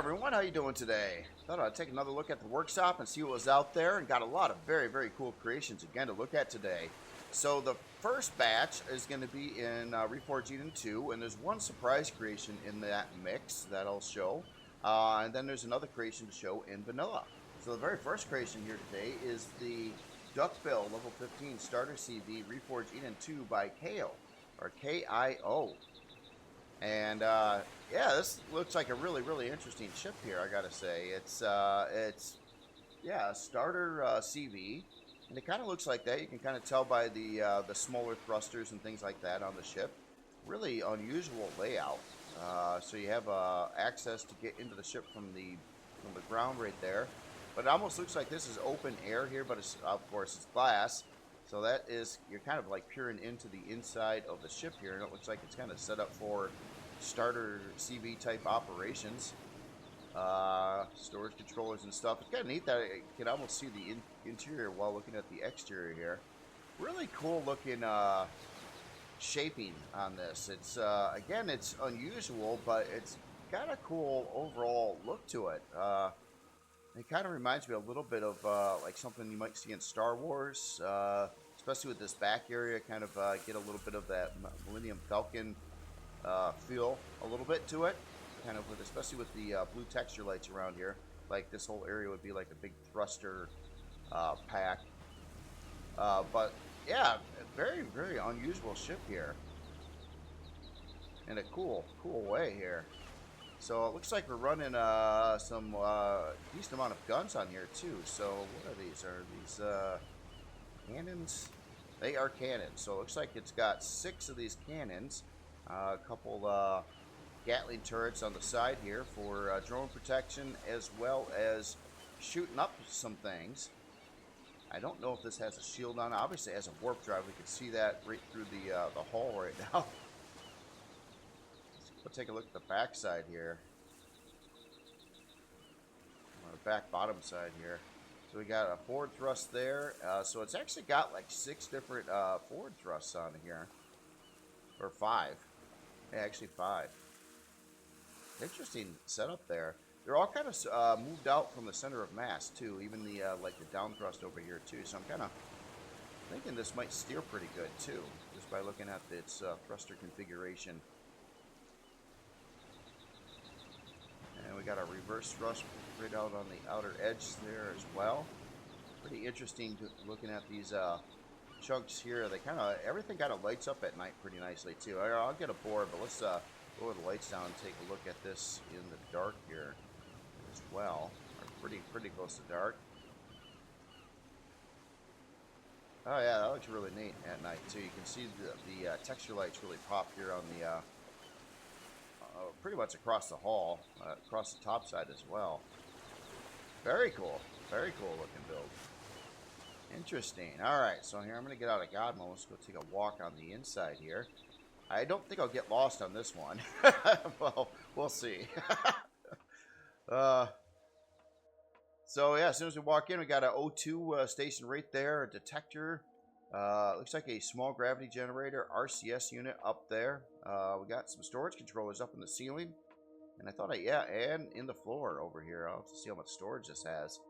everyone, how you doing today? Thought I'd take another look at the workshop and see what was out there, and got a lot of very cool creations again to look at today. So the first batch is going to be in Reforged Eden 2, and there's one surprise creation in that mix that I'll show, and then there's another creation to show in vanilla. So the very first creation here today is the Duckbill Lv.15 Starter CV Reforged Eden 2 by KO, or K-I-O. And yeah, this looks like a really interesting ship here, I gotta say. It's yeah, a starter CV, and it kind of looks like that. You can kind of tell by the smaller thrusters and things like that on the ship. Really unusual layout. So you have access to get into the ship from the ground right there. But it almost looks like this is open air here, but it's, of course it's glass. So that is, you're kind of like peering into the inside of the ship here, and it looks like it's kind of set up for starter CV type operations. Storage controllers and stuff. It's kind of neat that you can almost see the interior while looking at the exterior here. Really cool looking shaping on this. It's again, it's unusual, but it's got a cool overall look to it. It kind of reminds me a little bit of like something you might see in Star Wars, especially with this back area. Kind of get a little bit of that Millennium Falcon feel a little bit to it. Kind of with, especially with the blue texture lights around here. Like this whole area would be like a big thruster pack. But yeah, very unusual ship here, in a cool way here. So it looks like we're running some decent amount of guns on here too. So what are these? Are these cannons? They are cannons. So it looks like it's got 6 of these cannons. A couple Gatling turrets on the side here for drone protection, as well as shooting up some things. I don't know if this has a shield on. Obviously it has a warp drive. We can see that right through the hull right now. Let's take a look at the back side here. On the back bottom side here. So we got a forward thrust there. So it's actually got like 6 different forward thrusts on here. Or 5. Yeah, actually 5. Interesting setup there. They're all kind of moved out from the center of mass too. Even the like the down thrust over here too. So I'm kind of thinking this might steer pretty good too, just by looking at its thruster configuration. And we got a reverse thrust right out on the outer edge there as well. Pretty interesting looking at these chunks here. They kind of, everything kind of lights up at night pretty nicely too. I'll get aboard, but let's lower the lights down and take a look at this in the dark here as well. Or pretty close to dark. Oh yeah, that looks really neat at night too. You can see the texture lights really pop here on the pretty much across the hull, across the top side as well. Very cool looking build. Interesting. Alright, so here I'm going to get out of God mode. Let's go take a walk on the inside here. I don't think I'll get lost on this one. Well, we'll see. So yeah, as soon as we walk in, we got an O2 station right there, a detector. Looks like a small gravity generator, RCS unit up there. We got some storage controllers up in the ceiling. And I thought, yeah, and in the floor over here. I'll have to see how much storage this has.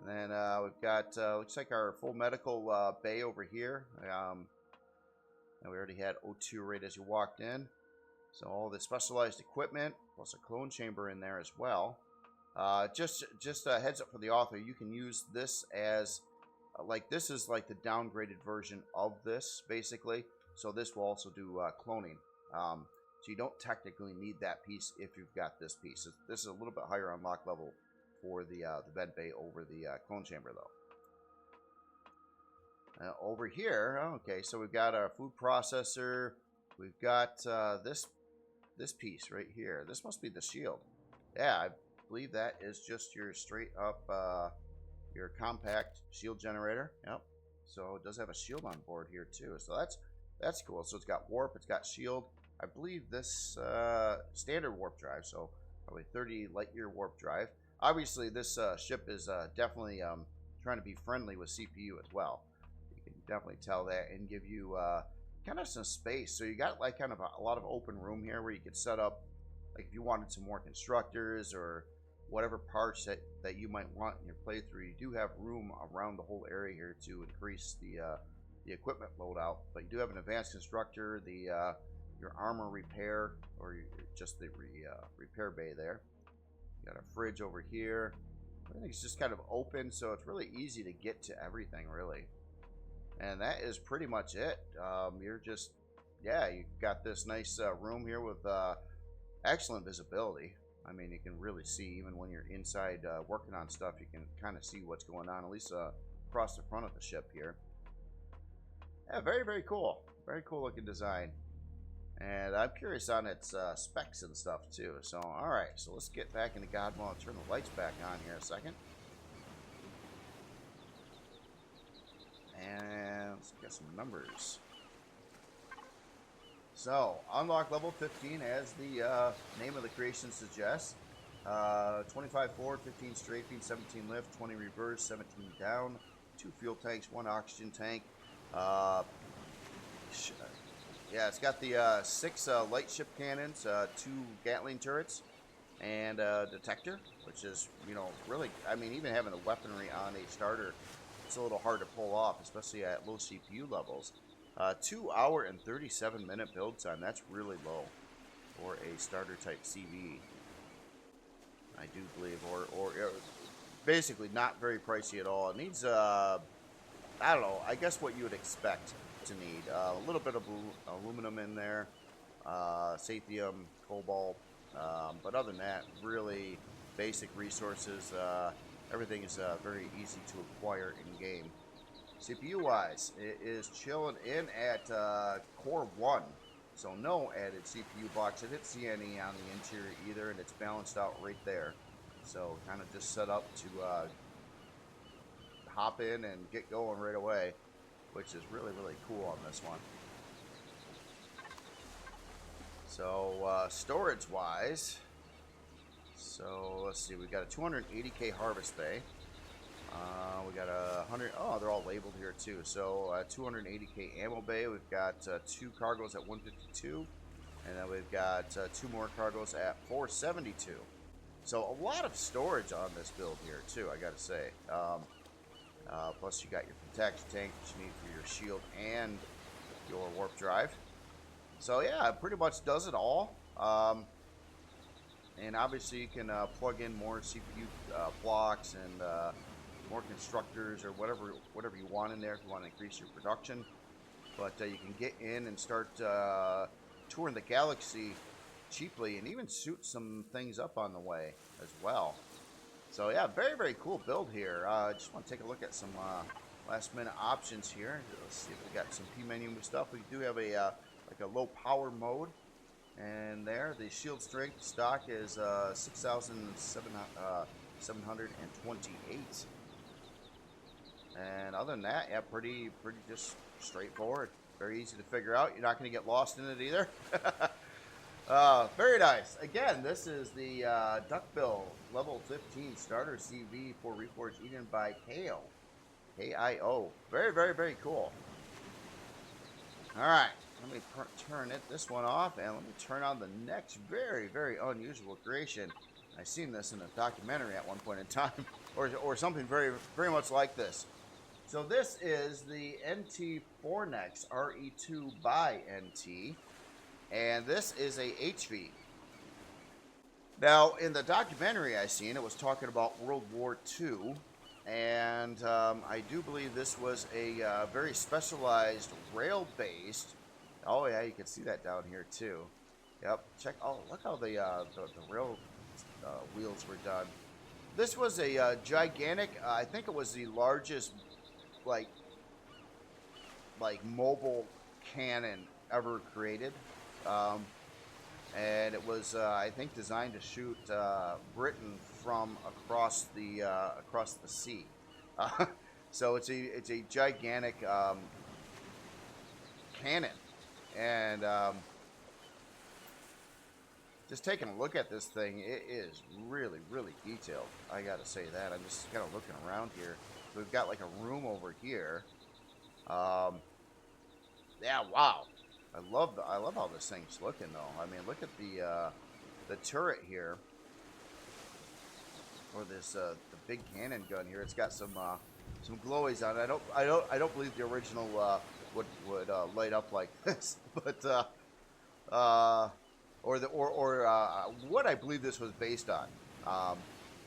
And then we've got, looks like our full medical bay over here. And we already had O2 right as you walked in. So all the specialized equipment, plus a clone chamber in there as well. Just a heads up for the author, you can use this as, like this is like the downgraded version of this, basically. So this will also do cloning. So you don't technically need that piece if you've got this piece. This is a little bit higher unlock level for the vent bay over the clone chamber, though. Over here, okay, so we've got our food processor. We've got this piece right here. This must be the shield. Yeah, I believe that is just your straight up your compact shield generator. Yep. So it does have a shield on board here too. So that's cool. So it's got warp. It's got shield. I believe this standard warp drive. So probably 30 light year warp drive. Obviously, this ship is definitely trying to be friendly with CPU as well. Definitely tell that, and give you kind of some space. So you got like kind of a lot of open room here where you could set up, like if you wanted some more constructors or whatever parts that you might want in your playthrough. You do have room around the whole area here to increase the equipment loadout, but you do have an advanced constructor, your armor repair, or just the repair bay there. You got a fridge over here. Everything's just kind of open, so it's really easy to get to everything, really. And that is pretty much it. You're just, yeah, you got this nice room here with excellent visibility. I mean, you can really see, even when you're inside working on stuff, you can kind of see what's going on, at least across the front of the ship here. Yeah, very, very cool. Very cool looking design. And I'm curious on its specs and stuff, too. So, alright, so let's get back into God mode. I'll turn the lights back on here a second. And let's get some numbers. So, unlock level 15, as the name of the creation suggests. 25 forward, 15 strafing, 17 lift, 20 reverse, 17 down, 2 fuel tanks, 1 oxygen tank. Yeah, it's got the 6 light ship cannons, 2 Gatling turrets, and a detector, which is, you know, really, I mean, even having the weaponry on a starter, it's a little hard to pull off, especially at low CPU levels. 2 hour and 37-minute build time. That's really low for a starter type CV, I do believe, or basically not very pricey at all. It needs I don't know, I guess what you would expect to need. A little bit of aluminum in there, sathium, cobalt, but other than that, really basic resources. Everything is very easy to acquire in game. CPU wise, it is chilling in at Core 1, so no added CPU box. I didn't see any on the interior either, and it's balanced out right there. So kind of just set up to hop in and get going right away, which is really, really cool on this one. So storage wise, so let's see, we got a 280k harvest bay. We got a 100, oh, they're all labeled here too. So 280k ammo bay. We've got 2 cargoes at 152, and then we've got 2 more cargoes at 472. So a lot of storage on this build here too, I gotta say. Plus you got your protection tank, which you need for your shield and your warp drive. So yeah, it pretty much does it all. And obviously you can plug in more CPU blocks and more constructors or whatever you want in there if you want to increase your production. But you can get in and start touring the galaxy cheaply and even shoot some things up on the way as well. So yeah, very, very cool build here. I just want to take a look at some last minute options here. Let's see if we got some P menu stuff. We do have a like a low power mode, and there the shield strength stock is 6,728. And other than that, yeah, pretty just straightforward. Very easy to figure out. You're not going to get lost in it either. Very nice. Again, this is the Duckbill Level 15 Starter CV for Reforged Eden by KO. K-I-O. Very, very, very cool. Alright, let me turn this one off, and let me turn on the next very, very unusual creation. I've seen this in a documentary at one point in time, or something very, very much like this. So this is the NT Forex Re2 by NT, and this is a HV. Now, in the documentary I seen, it was talking about World War II, and I do believe this was a very specialized rail-based. Oh yeah, you can see that down here too. Yep. Check. Oh, look how the rail wheels were done. This was a gigantic. I think it was the largest, like mobile cannon ever created, and it was I think designed to shoot Britain from across the sea. So it's a gigantic cannon, and just taking a look at this thing, it is really, really detailed. I gotta say that. I'm just kind of looking around here. We've got like a room over here. Yeah, wow. I love how this thing's looking though. I mean, look at the turret here. or this the big cannon gun here. It's got some glowies on it. I don't believe the original would light up like this, but what I believe this was based on,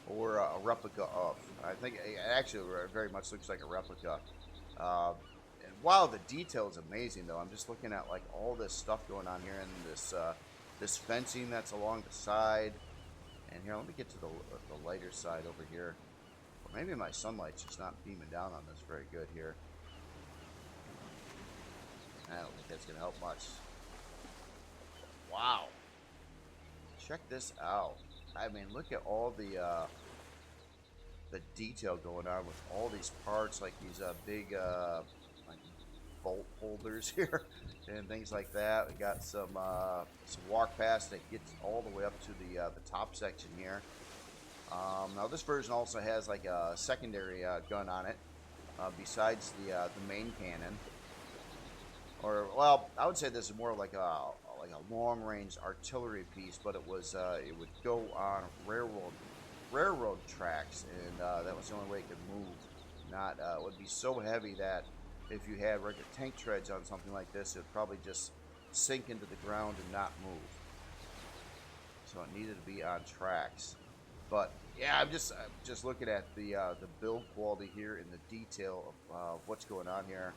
or a replica of. I think it actually very much looks like a replica. And wow, the detail is amazing, though. I'm just looking at like all this stuff going on here, and this fencing that's along the side. And here, let me get to the lighter side over here. Or maybe my sunlight's just not beaming down on this very good here. I don't think that's gonna help much. Wow. Check this out. I mean, look at all the detail going on with all these parts, like these big like bolt holders here and things like that. We got some walk past that gets all the way up to the top section here. Now this version also has like a secondary gun on it, besides the main cannon. Or, well, I would say this is more like a long-range artillery piece, but it would go on railroad tracks, and that was the only way it could move. Not it would be so heavy that if you had regular tank treads on something like this, it would probably just sink into the ground and not move. So it needed to be on tracks. But yeah, I'm just looking at the build quality here and the detail of what's going on here.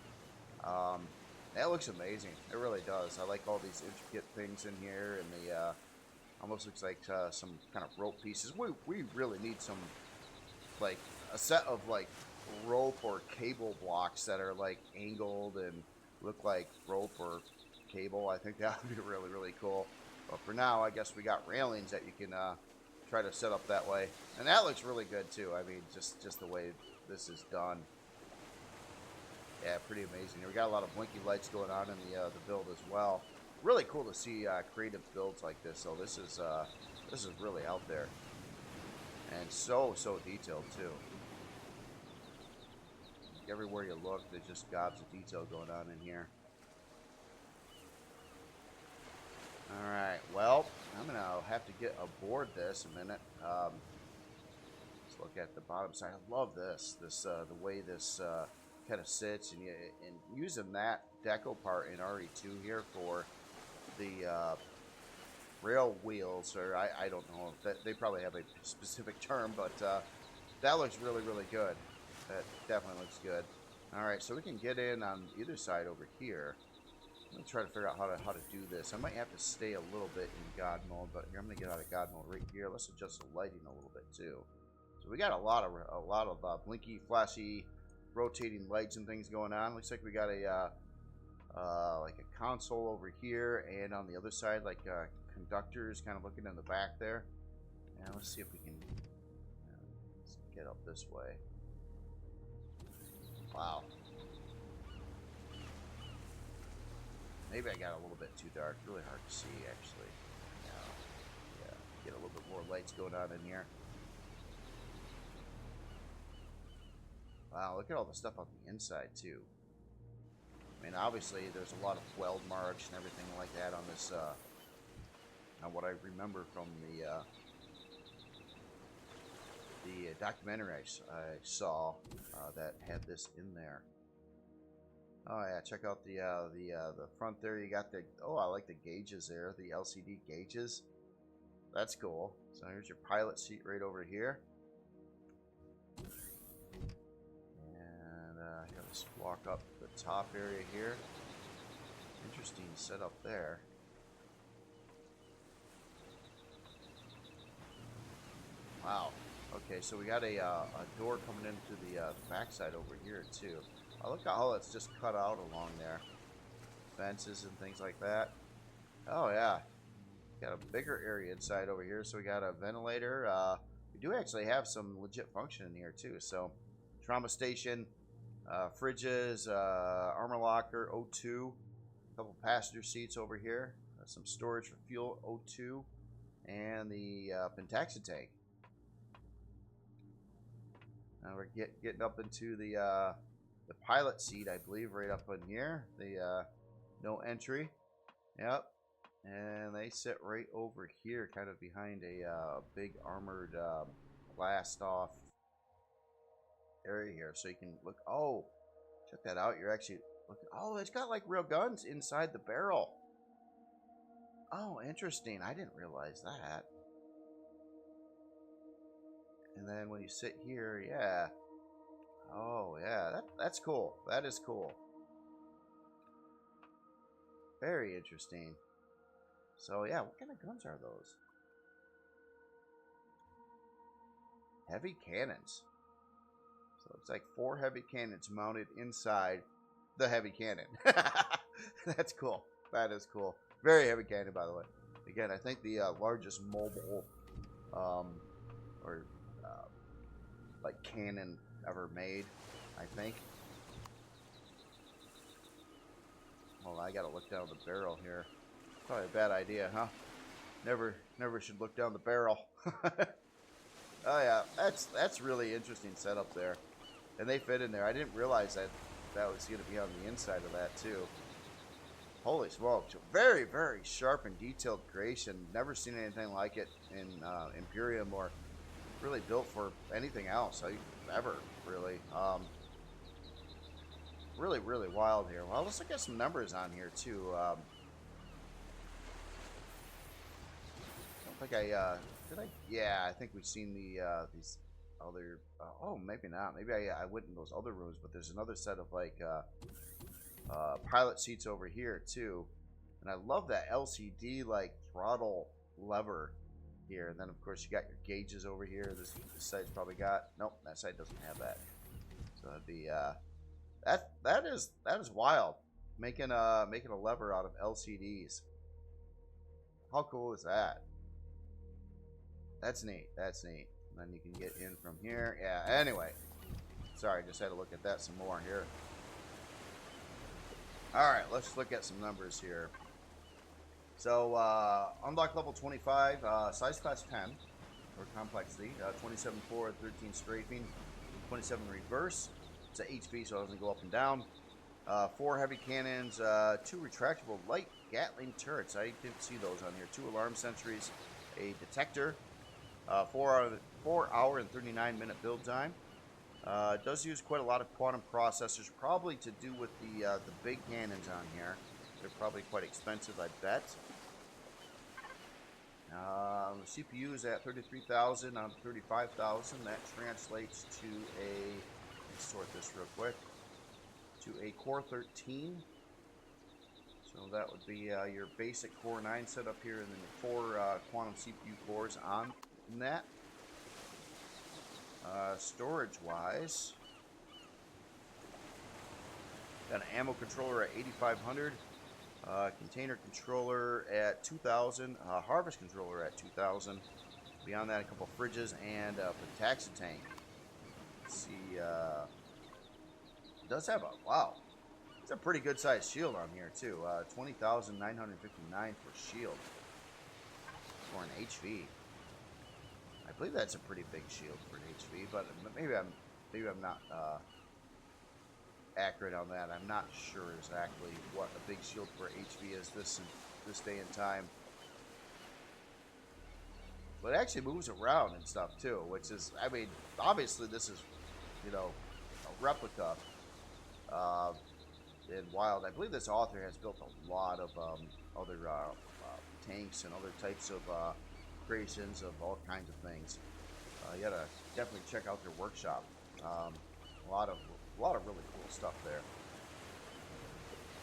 That looks amazing. It really does. I like all these intricate things in here, and the almost looks like some kind of rope pieces. We really need some, like, a set of like rope or cable blocks that are like angled and look like rope or cable. I think that would be really, really cool. But for now, I guess we got railings that you can try to set up that way, and that looks really good too. I mean, just the way this is done. Yeah, pretty amazing. We got a lot of blinky lights going on in the build as well. Really cool to see creative builds like this. So this is really out there, and so detailed too. Everywhere you look, there's just gobs of detail going on in here. All right, well, I'm gonna have to get aboard this a minute. Let's look at the bottom side. I love this the way this kind of sits, and using that deco part in RE2 here for the rail wheels, or I don't know if that, they probably have a specific term, but that looks really, really good. That definitely looks good. All right, so we can get in on either side over here. Let me try to figure out how to do this. I might have to stay a little bit in God mode, but here I'm gonna get out of God mode right here. Let's adjust the lighting a little bit too. So we got a lot of blinky, flashy, rotating lights and things going on. Looks like we got a like a console over here, and on the other side, like conductors kind of looking in the back there. And let's see if we can let's get up this way. Wow. Maybe I got a little bit too dark. Really hard to see, actually. Yeah, get a little bit more lights going on in here. Wow, look at all the stuff on the inside, too. I mean, obviously, there's a lot of weld marks and everything like that on this, on what I remember from the documentary I saw that had this in there. Oh yeah, check out the front there. You got the, oh, I like the gauges there, the LCD gauges. That's cool. So here's your pilot seat right over here. And here, let's walk up the top area here. Interesting setup there. Wow. Okay, so we got a door coming into the backside over here too. I look at how it's just cut out along there. Fences and things like that. Oh yeah. Got a bigger area inside over here. So we got a ventilator. We do actually have some legit function in here too. So trauma station, fridges, armor locker, O2, a couple passenger seats over here. Some storage for fuel, O2, and the Pentaxi tank. Now we're getting up into the pilot seat, I believe, right up in here. The no entry. Yep. And they sit right over here, kind of behind a big armored blast off area here, so you can look. Oh, check that out. You're actually looking. Oh, it's got like real guns inside the barrel. Oh, interesting. I didn't realize that. And then when you sit here, yeah. Oh, yeah. That's cool. That is cool. Very interesting. So, yeah, what kind of guns are those? Heavy cannons. So it's like 4 heavy cannons mounted inside the heavy cannon. That's cool. That is cool. Very heavy cannon, by the way. Again, I think the largest mobile like cannon ever made, I think. Well, I gotta look down the barrel here. Probably a bad idea, huh? Never should look down the barrel. Oh yeah, that's really interesting setup there, and they fit in there. I didn't realize that was going to be on the inside of that too. Holy smokes! Very sharp and detailed creation. Never seen anything like it in Empyrion, or really built for anything else ever. Really, really wild here. Well, let's look at some numbers on here too. I don't think did I? Yeah, I think we've seen these other. Oh, maybe not. Maybe I went in those other rooms, but there's another set of like pilot seats over here too, and I love that LCD like throttle lever here. And then of course you got your gauges over here. This side's probably got. Nope, that side doesn't have that. So that'd be that is wild. Making a lever out of LCDs. How cool is that? That's neat. That's neat. And then you can get in from here. Yeah, anyway. Sorry, just had to look at that some more here. Alright, let's look at some numbers here. So, unlock level 25, size class 10, or complexity, 27 forward, 13 strafing, 27 reverse. It's a HP, so it doesn't go up and down. 4 heavy cannons, 2 retractable light Gatling turrets. I didn't see those on here. 2 alarm sentries, a detector. 4 hour and 39 minute build time. It does use quite a lot of quantum processors, probably to do with the big cannons on here. They're probably quite expensive, I bet. The CPU is at 33,000 on 35,000. That translates to a. Let's sort this real quick. To a Core 13. So that would be your basic Core 9 setup here, and then the 4 quantum CPU cores on that. Storage wise, got an ammo controller at 8,500, container controller at 2,000, harvest controller at 2,000. Beyond that, a couple fridges and a taxi tank. Let's see, it does have a wow. It's a pretty good sized shield on here too. 20,959 for shield for an HV. I believe that's a pretty big shield for an HV, but maybe I'm not accurate on that. I'm not sure exactly what a big shield for HV is this day and time. But it actually moves around and stuff too, which is, I mean, obviously this is, you know, a replica. And wild. I believe this author has built a lot of other tanks and other types of creations of all kinds of things. You gotta definitely check out their workshop. A lot of really cool stuff there.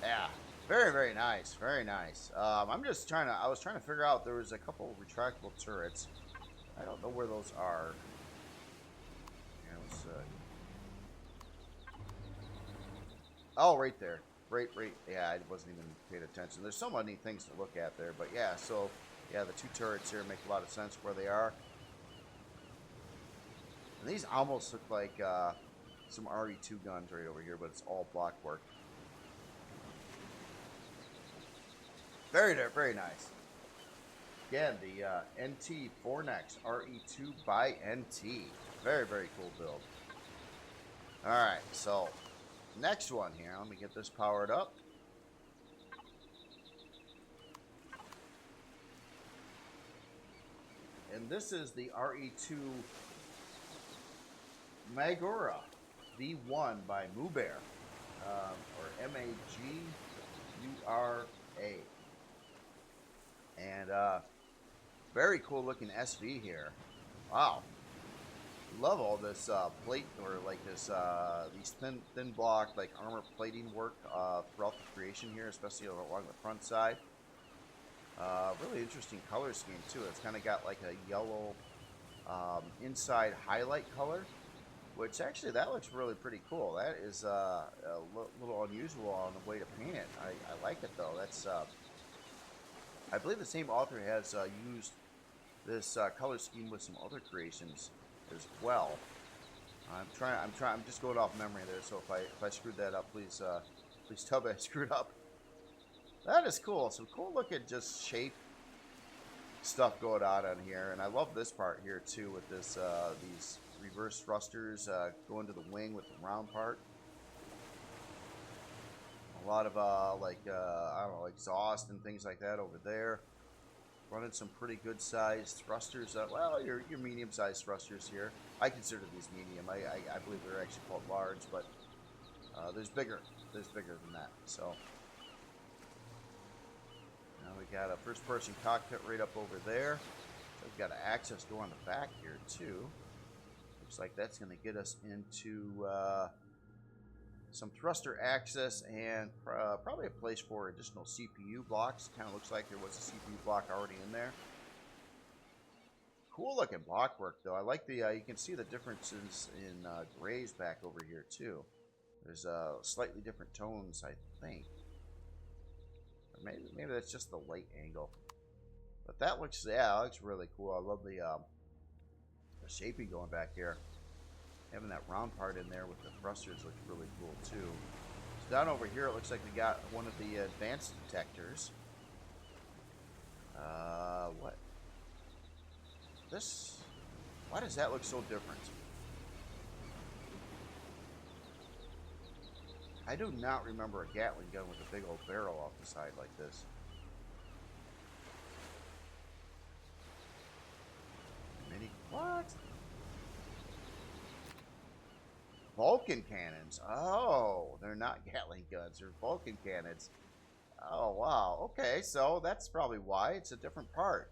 Yeah, very nice, very nice. I was trying to figure out, there was a couple of retractable turrets. I don't know where those are. Yeah, let's, oh, right there. Right. Yeah, I wasn't even paying attention. There's so many things to look at there, but yeah. So yeah, the 2 turrets here make a lot of sense where they are. And these almost look like some RE2 guns right over here, but it's all block work. Very nice. Again, the NT Fornex RE2 by NT. Very cool build. All right, so next one here. Let me get this powered up. And this is the RE2 Magora V1 by Mubear, or Magura. And very cool looking SV here. Wow. Love all this plate, or like this these thin block like armor plating work throughout the creation here, especially along the front side. Really interesting color scheme too. It's kind of got like a yellow inside highlight color, which actually that looks really pretty cool. That is a little unusual on the way to paint it. I like it though. That's I believe the same author has used this color scheme with some other creations as well. I'm just going off memory there. So if I screwed that up, please tell me I screwed up. That is cool. Some cool looking just shape stuff going on here, and I love this part here too with this these reverse thrusters going to the wing with the round part. A lot of I don't know, exhaust and things like that over there. Running some pretty good sized thrusters. Well, your medium sized thrusters here. I consider these medium. I believe they're actually called large, but there's bigger. There's bigger than that. So now we got a first person cockpit right up over there. We've got an access door on the back here too. Looks like that's going to get us into some thruster access and probably a place for additional CPU blocks. Kind of looks like there was a CPU block already in there. Cool looking block work though. I like the you can see the differences in grays back over here too. There's slightly different tones, I think. Or maybe that's just the light angle. But that looks, yeah, that looks really cool. I love the shaping going back here. Having that round part in there with the thrusters looks really cool too. So down over here, it looks like we got one of the advanced detectors. What? This? Why does that look so different? I do not remember a Gatling gun with a big old barrel off the side like this. Mini? What? Vulcan cannons. Oh, they're not Gatling guns. They're Vulcan cannons. Oh, wow. Okay, so that's probably why. It's a different part.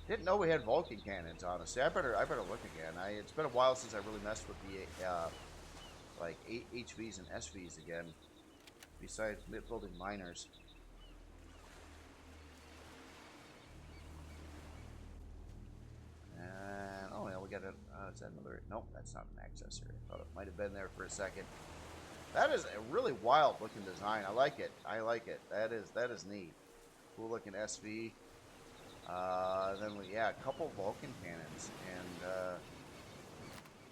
Didn't know we had Vulcan cannons, honestly. I better look again. It's been a while since I really messed with the like HVs and SVs again. Besides building miners. And oh yeah, we got a. Is that another? Nope, that's not an access here. I thought it might have been there for a second. That is a really wild looking design. I like it. I like it. That is neat. Cool looking SV. Then a couple Vulcan cannons,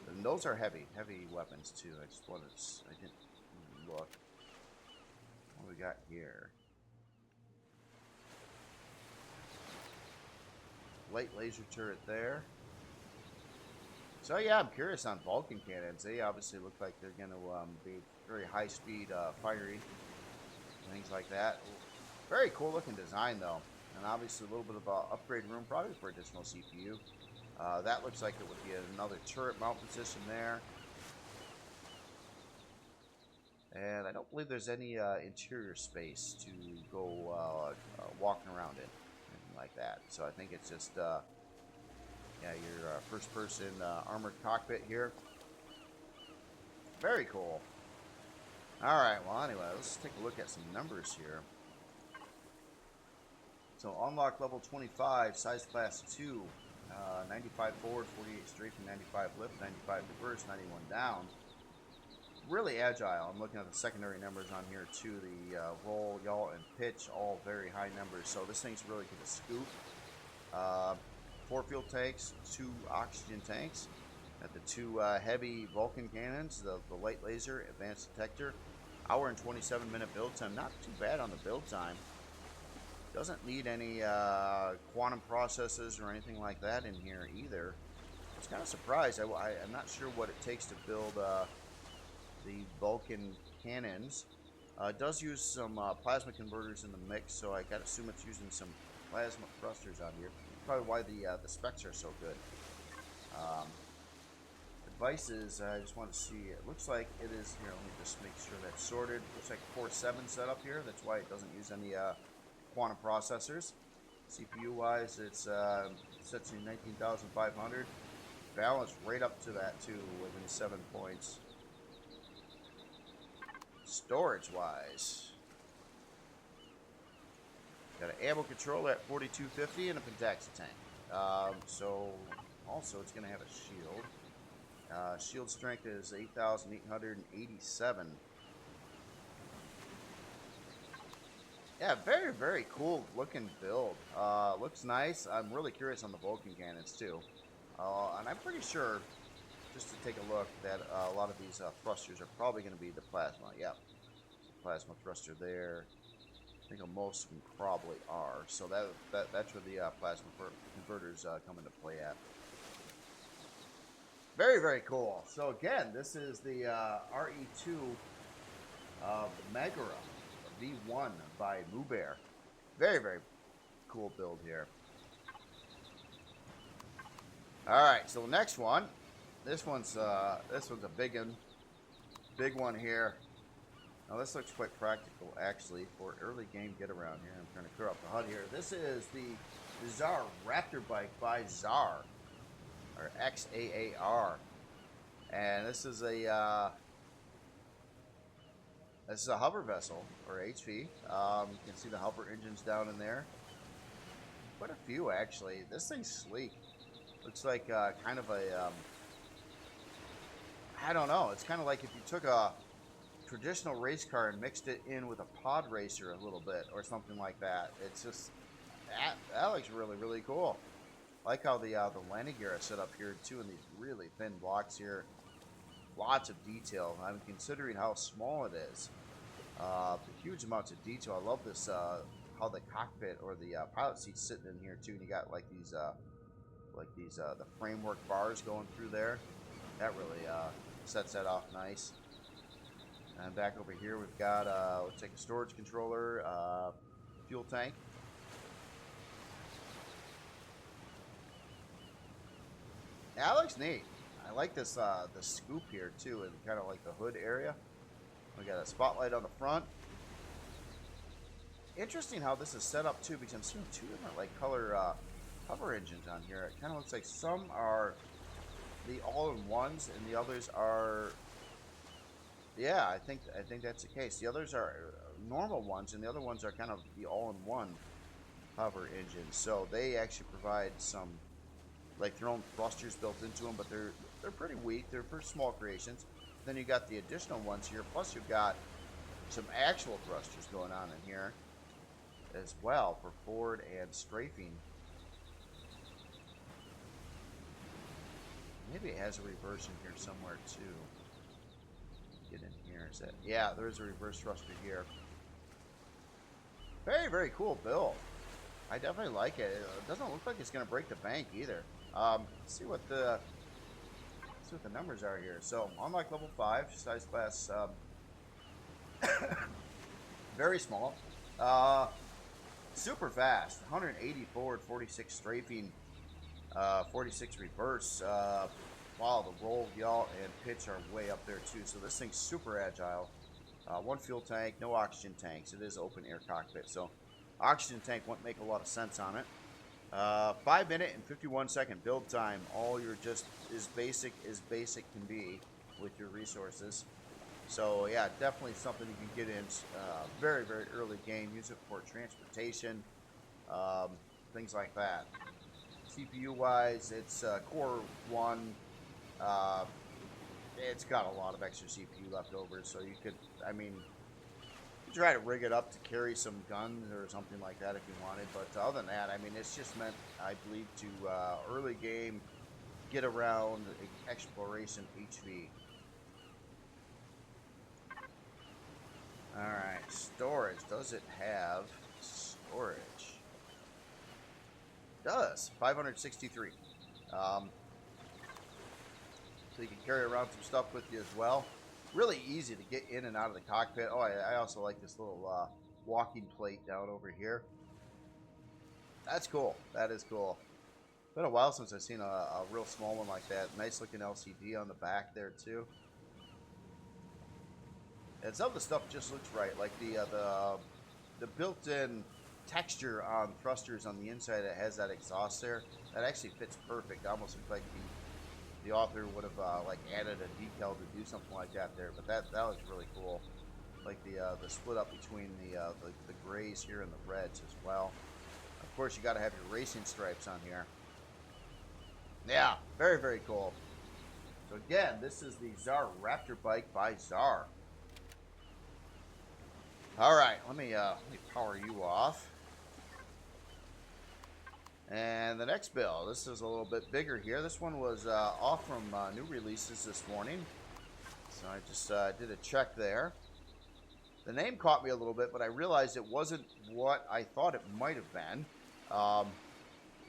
and those are heavy weapons too. I didn't look. What do we got here? Light laser turret there. So yeah, I'm curious on Vulcan cannons. They obviously look like they're going to be very high speed firing, things like that. Very cool looking design though, and obviously a little bit of upgrade room probably for additional CPU. That looks like it would be another turret mount position there. And I don't believe there's any interior space to go walking around in, anything like that. So I think it's just your first-person armored cockpit here. Very cool. All right. Well, anyway, let's take a look at some numbers here. So unlock level 25, size class 2, 95 forward, 48 straight, and 95 lift, 95 reverse, 91 down. Really agile. I'm looking at the secondary numbers on here too. The roll, yaw, and pitch, all very high numbers. So this thing's really going to scoop. 4 fuel tanks, 2 oxygen tanks. Got the 2 heavy Vulcan cannons, the light laser, advanced detector. Hour and 27-minute build time. Not too bad on the build time. Doesn't need any quantum processes or anything like that in here either. I was kind of surprised. I'm not sure what it takes to build the Vulcan cannons. It does use some plasma converters in the mix, so I gotta assume it's using some plasma thrusters on here. Probably why the specs are so good. devices, I just want to see. It looks like it is here. Let me just make sure that's sorted. Looks like Core 7 set up here. That's why it doesn't use any quantum processors. CPU wise, it's set to 19,500. Balanced right up to that too, within 7 points. Storage wise, got an ammo controller at 4250 and a pentaxa tank. So also it's going to have a shield. Shield strength is 8,887. Yeah, very, very cool looking build. Looks nice. I'm really curious on the Vulcan cannons too. And I'm pretty sure, just to take a look, that a lot of these thrusters are probably going to be the plasma. Yep. Plasma thruster there. I think most of them probably are. So that's where the plasma converters come into play at. Very, very cool. So again, this is the RE2 Magora V1 by Mubear. Very, very cool build here. All right, so the next one, this one's a big one here. Now this looks quite practical actually for early game get around here. I'm trying to clear up the HUD here. This is the Zar Raptor bike by Zar, or XAAR, and this is a hover vessel, or HV. You can see the hover engines down in there. Quite a few actually. This thing's sleek. Looks like kind of a I don't know. It's kind of like if you took a traditional race car and mixed it in with a pod racer a little bit, or something like that. It's just that looks really, really cool. I like how the landing gear is set up here too, in these really thin blocks here. Lots of detail. I'm considering how small it is. Huge amounts of detail. I love this how the cockpit or the pilot seat's sitting in here too, and you got like these the framework bars going through there. That really sets that off nice. And back over here we've got let's take a storage controller, fuel tank. Yeah, that looks neat. I like this the scoop here too, and kind of like the hood area. We got a spotlight on the front. Interesting how this is set up too, because I'm seeing two different like color hover engines on here. It kind of looks like some are the all-in-ones and the others are, yeah, I think that's the case. The others are normal ones, and the other ones are kind of the all-in-one hover engines. So they actually provide some like their own thrusters built into them, but they're pretty weak. They're for small creations. Then you got the additional ones here, plus you've got some actual thrusters going on in here as well for forward and strafing. Maybe it has a reverse in here somewhere too. Get in here. Is that? Yeah, there's a reverse thruster here. Very, very cool build. I definitely like it. It doesn't look like it's going to break the bank either. Let's see what the numbers are here. So, unlock level 5, size class, very small. Super fast. 180 forward, 46 strafing, 46 reverse. Wow, the roll, yaw, and pitch are way up there too. So this thing's super agile. One fuel tank, no oxygen tanks. It is open air cockpit, so oxygen tank won't make a lot of sense on it. 5 minute and 51 second build time. All you're just as basic can be with your resources. So yeah, definitely something you can get in very, very early game. Use it for transportation, things like that. CPU wise, it's Core 1. It's got a lot of extra CPU left over, so you could, I mean, you try to rig it up to carry some guns or something like that if you wanted. But other than that, I mean, it's just meant, I believe, to early game, get around, exploration, HV. Alright, storage. Does it have storage? It does. 563. So you can carry around some stuff with you as well. Really easy to get in and out of the cockpit. Oh, I also like this little walking plate down over here. That's cool. That is cool. Been a while since I've seen a real small one like that. Nice looking LCD on the back there too. And some of the stuff just looks right, like the built-in texture on thrusters on the inside that has that exhaust there. That actually fits perfect. Almost looks like the author would have like added a decal to do something like that there. But that was really cool. Like the split up between the grays here and the reds as well. Of course, you got to have your racing stripes on here. Yeah, very, very cool. So again, this is the Zar Raptor bike by Zar. All right, let me power you off. And the next build, this is a little bit bigger here. This one was off from new releases this morning. So I just did a check there. The name caught me a little bit, but I realized it wasn't what I thought it might have been.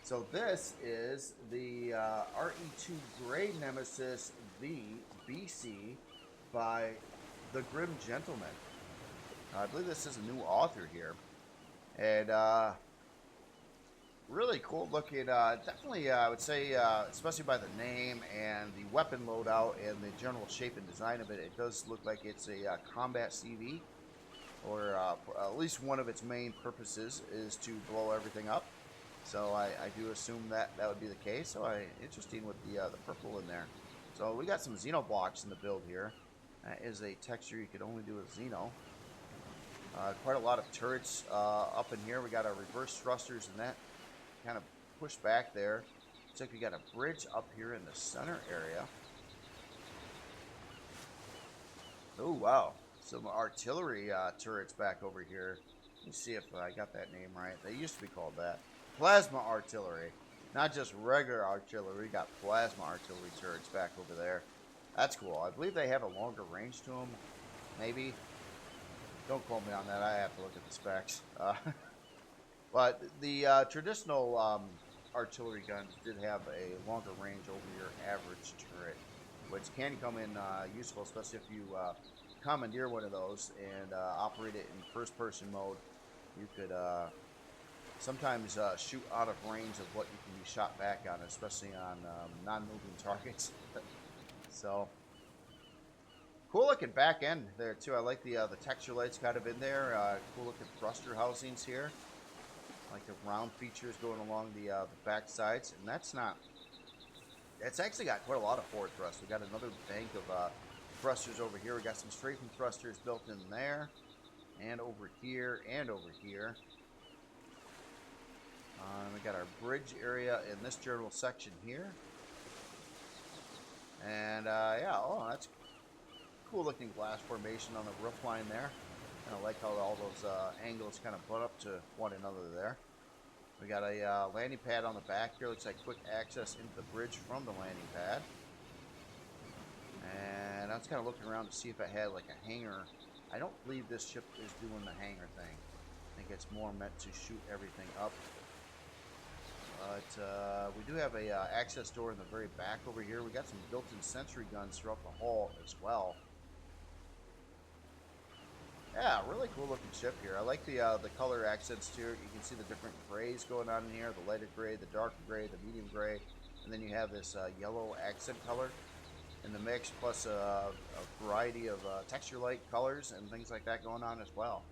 So this is the RE2 Gray Nemesis VBC by the Grim Gentleman. I believe this is a new author here. And really cool looking. Definitely, I would say, especially by the name and the weapon loadout and the general shape and design of it, it does look like it's a combat CV. Or at least one of its main purposes is to blow everything up. So I do assume that would be the case. So interesting with the purple in there. So we got some Xeno blocks in the build here. That is a texture you could only do with Xeno. Quite a lot of turrets up in here. We got our reverse thrusters and that kind of pushed back there. Looks like we got a bridge up here in the center area. Oh wow, some artillery turrets back over here. Let me see if I got that name right. They used to be called that. Plasma artillery, not just regular artillery. We got plasma artillery turrets back over there. That's cool. I believe they have a longer range to them. Maybe. Don't quote me on that. I have to look at the specs. But the traditional artillery guns did have a longer range over your average turret, which can come in useful, especially if you commandeer one of those and operate it in first-person mode. You could sometimes shoot out of range of what you can be shot back on, especially on non-moving targets. So, cool looking back end there too. I like the texture lights kind of in there. Cool looking thruster housings here. Like the round features going along the back sides, and that's actually got quite a lot of forward thrust. We got another bank of thrusters over here. We got some strafing thrusters built in there, and over here, and over here. We got our bridge area in this general section here. And yeah, oh, that's cool looking glass formation on the roof line there. Kind of like how all those angles kind of butt up to one another there. We got a landing pad on the back here. Looks like quick access into the bridge from the landing pad. And I was kind of looking around to see if it had like a hangar. I don't believe this ship is doing the hangar thing. I think it's more meant to shoot everything up. But we do have a access door in the very back over here. We got some built-in sentry guns throughout the hull as well. Yeah, really cool looking ship here. I like the color accents too. You can see the different grays going on in here. The lighter gray, the darker gray, the medium gray. And then you have this yellow accent color in the mix, plus a variety of texture light colors and things like that going on as well.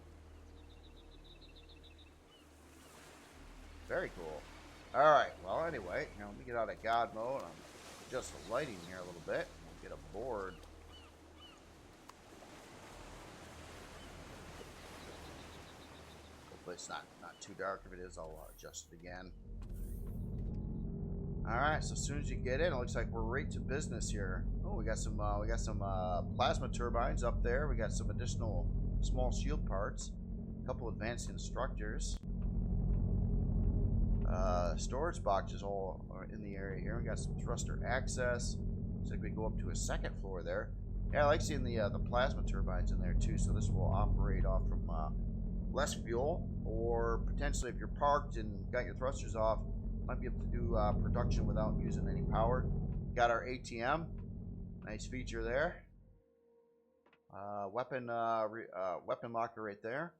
Very cool. Alright, well anyway, now let me get out of God mode. I'm just the lighting here a little bit. We'll get aboard. Hopefully it's not too dark. If it is, I'll adjust it again. Alright, so as soon as you get in, it looks like we're right to business here. Oh, we got some plasma turbines up there. We got some additional small shield parts. A couple advanced instructors. Storage boxes all are in the area here. We got some thruster access. Looks like we go up to a second floor there. Yeah, I like seeing the plasma turbines in there too. So this will operate off from less fuel, or potentially if you're parked and got your thrusters off, might be able to do production without using any power. Got our ATM, nice feature there. Weapon locker right there.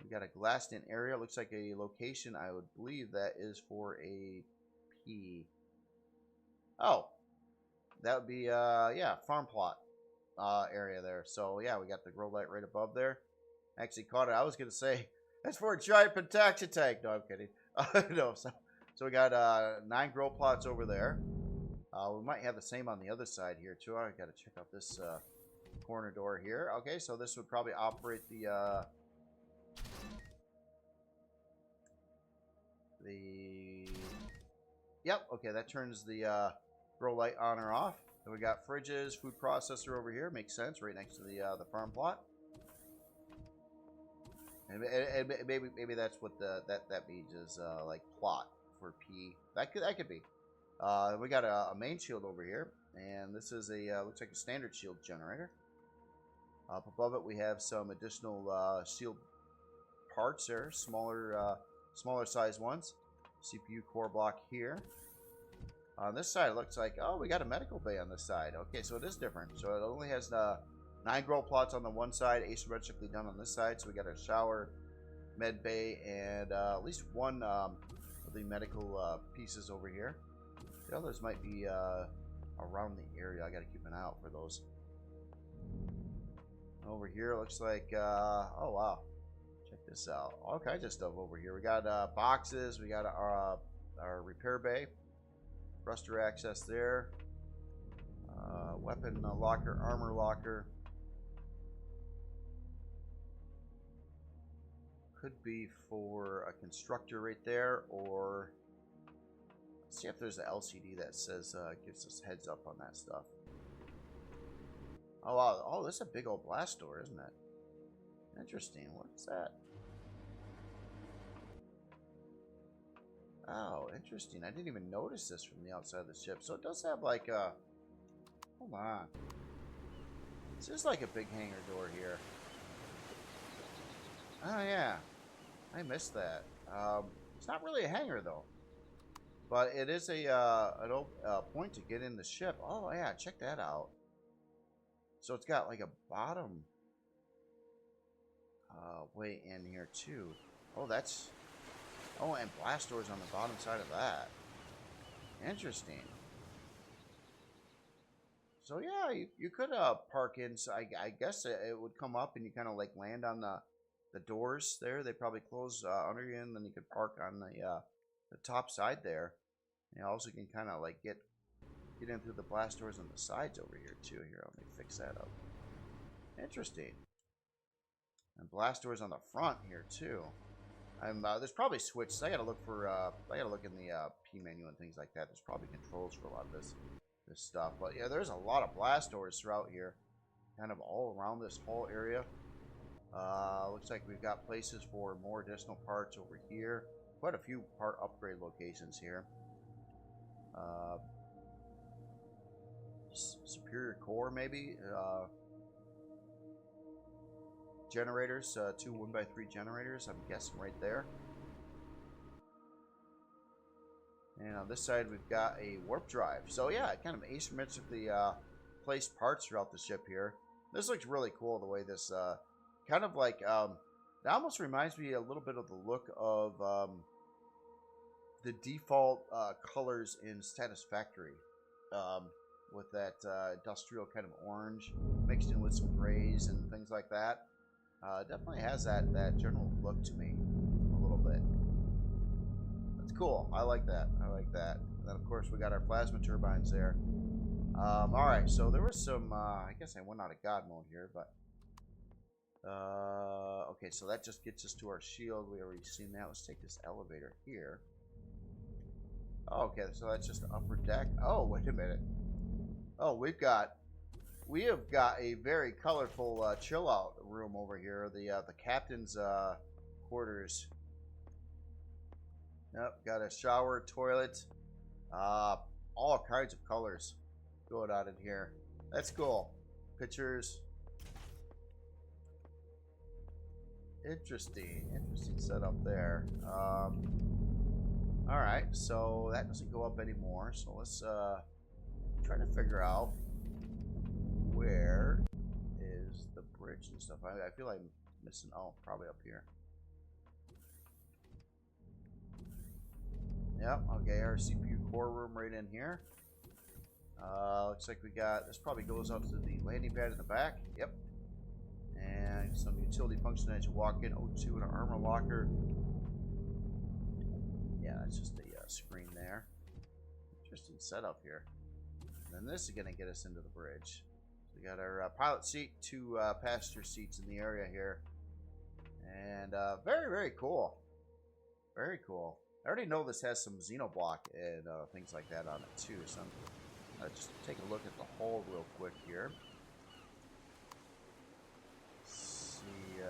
We got a glassed in area. Looks like a location. I would believe that is for a P. Oh, that would be, yeah, farm plot area there. So, yeah, we got the grow light right above there. Actually caught it. I was going to say, that's for a giant protection tank. No, I'm kidding. No, so we got 9 grow plots over there. We might have the same on the other side here, too. I got to check out this corner door here. Okay, so this would probably operate the yep, okay, that turns the grow light on or off. Then we got fridges, food processor over here. Makes sense, right next to the farm plot. And maybe that's what that means is like plot for P. That could be. We got a main shield over here, and this is a looks like a standard shield generator. Up above it, we have some additional shield parts there, smaller size ones. CPU core block here. On this side, it looks like, oh, we got a medical bay on this side. Okay, so it is different. So it only has 9 grow plots on the one side, asymmetrically done on this side. So we got a shower, med bay, and at least one of the medical pieces over here. The others might be around the area. I got to keep an eye out for those. Over here, it looks like, oh, wow. Check this out. All kinds of stuff over here. We got boxes. We got our repair bay. Thruster access there. Weapon locker, armor locker. Could be for a constructor right there, or let's see if there's an LCD that says gives us heads up on that stuff. Oh wow! Oh, this is a big old blast door, isn't it? Interesting. What's that? Oh, interesting. I didn't even notice this from the outside of the ship. So it does have like a... Hold on. This is like a big hangar door here. Oh, yeah. I missed that. It's not really a hangar, though. But it is an old point to get in the ship. Oh, yeah. Check that out. So it's got like a bottom way in here, too. Oh, that's... Oh, and blast doors on the bottom side of that. Interesting. So yeah, you could park in. So I guess it would come up and you kind of like land on the doors there. They probably close under you, and then you could park on the top side there. And also you can kind of like get in through the blast doors on the sides over here too. Here, let me fix that up. Interesting. And blast doors on the front here too. There's probably switches. I gotta look for. I gotta look in the P menu and things like that. There's probably controls for a lot of this stuff. But yeah, there's a lot of blast doors throughout here, kind of all around this whole area. Looks like we've got places for more additional parts over here. Quite a few part upgrade locations here. Superior core maybe. Generators, 2 1x3 generators, I'm guessing right there. And on this side we've got a warp drive. So yeah, kind of asymmetrically placed parts throughout the ship here. This looks really cool the way this kind of like it almost reminds me a little bit of the look of the default colors in Satisfactory, with that industrial kind of orange mixed in with some grays and things like that. Definitely has that general look to me a little bit. That's cool. I like that. I like that. And then of course we got our plasma turbines there. All right, so there was some. I guess I went out of God mode here, but okay. So that just gets us to our shield. We already seen that. Let's take this elevator here. Oh, okay, so that's just the upper deck. Oh, wait a minute. Oh, we have got a very colorful chill out room over here. The captain's quarters. Yep, got a shower, toilet, all kinds of colors going on in here. That's cool. Pictures. Interesting setup there. All right, so that doesn't go up anymore. So let's try to figure out where is the bridge and stuff. I feel like I'm missing. Oh, probably up here. Yep. Okay, our CPU core room right in here. Looks like we got, this probably goes up to the landing pad in the back. Yep. And some utility function as you walk in. O2 and an armor locker. Yeah, that's just a screen there. Interesting setup here. And then this is going to get us into the bridge. We got our pilot seat, 2 passenger seats in the area here. And very, very cool. Very cool. I already know this has some Xenoblock and things like that on it too. So I'm just take a look at the hull real quick here. Let's see.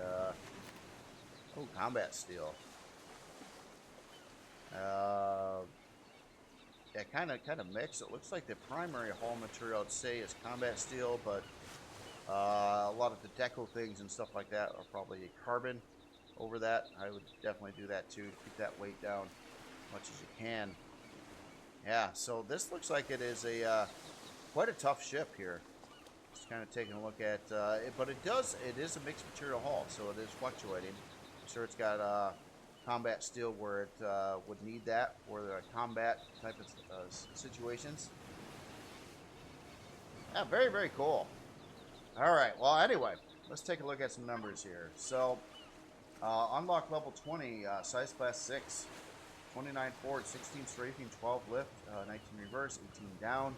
Oh, combat steel. Yeah, kind of mixed. It looks like the primary hull material, I'd say, is combat steel, but a lot of the deco things and stuff like that are probably carbon over that. I would definitely do that too to keep that weight down as much as you can. Yeah, so this looks like it is a quite a tough ship here. Just kind of taking a look at it, but it is a mixed material hull, so it is fluctuating. I'm sure it's got combat steel where it would need that for the combat type of situations. Yeah, very, very cool. All right, well, anyway, let's take a look at some numbers here. So, unlock level 20, size class 6, 29 forward, 16 strafing, 12 lift, 19 reverse, 18 down,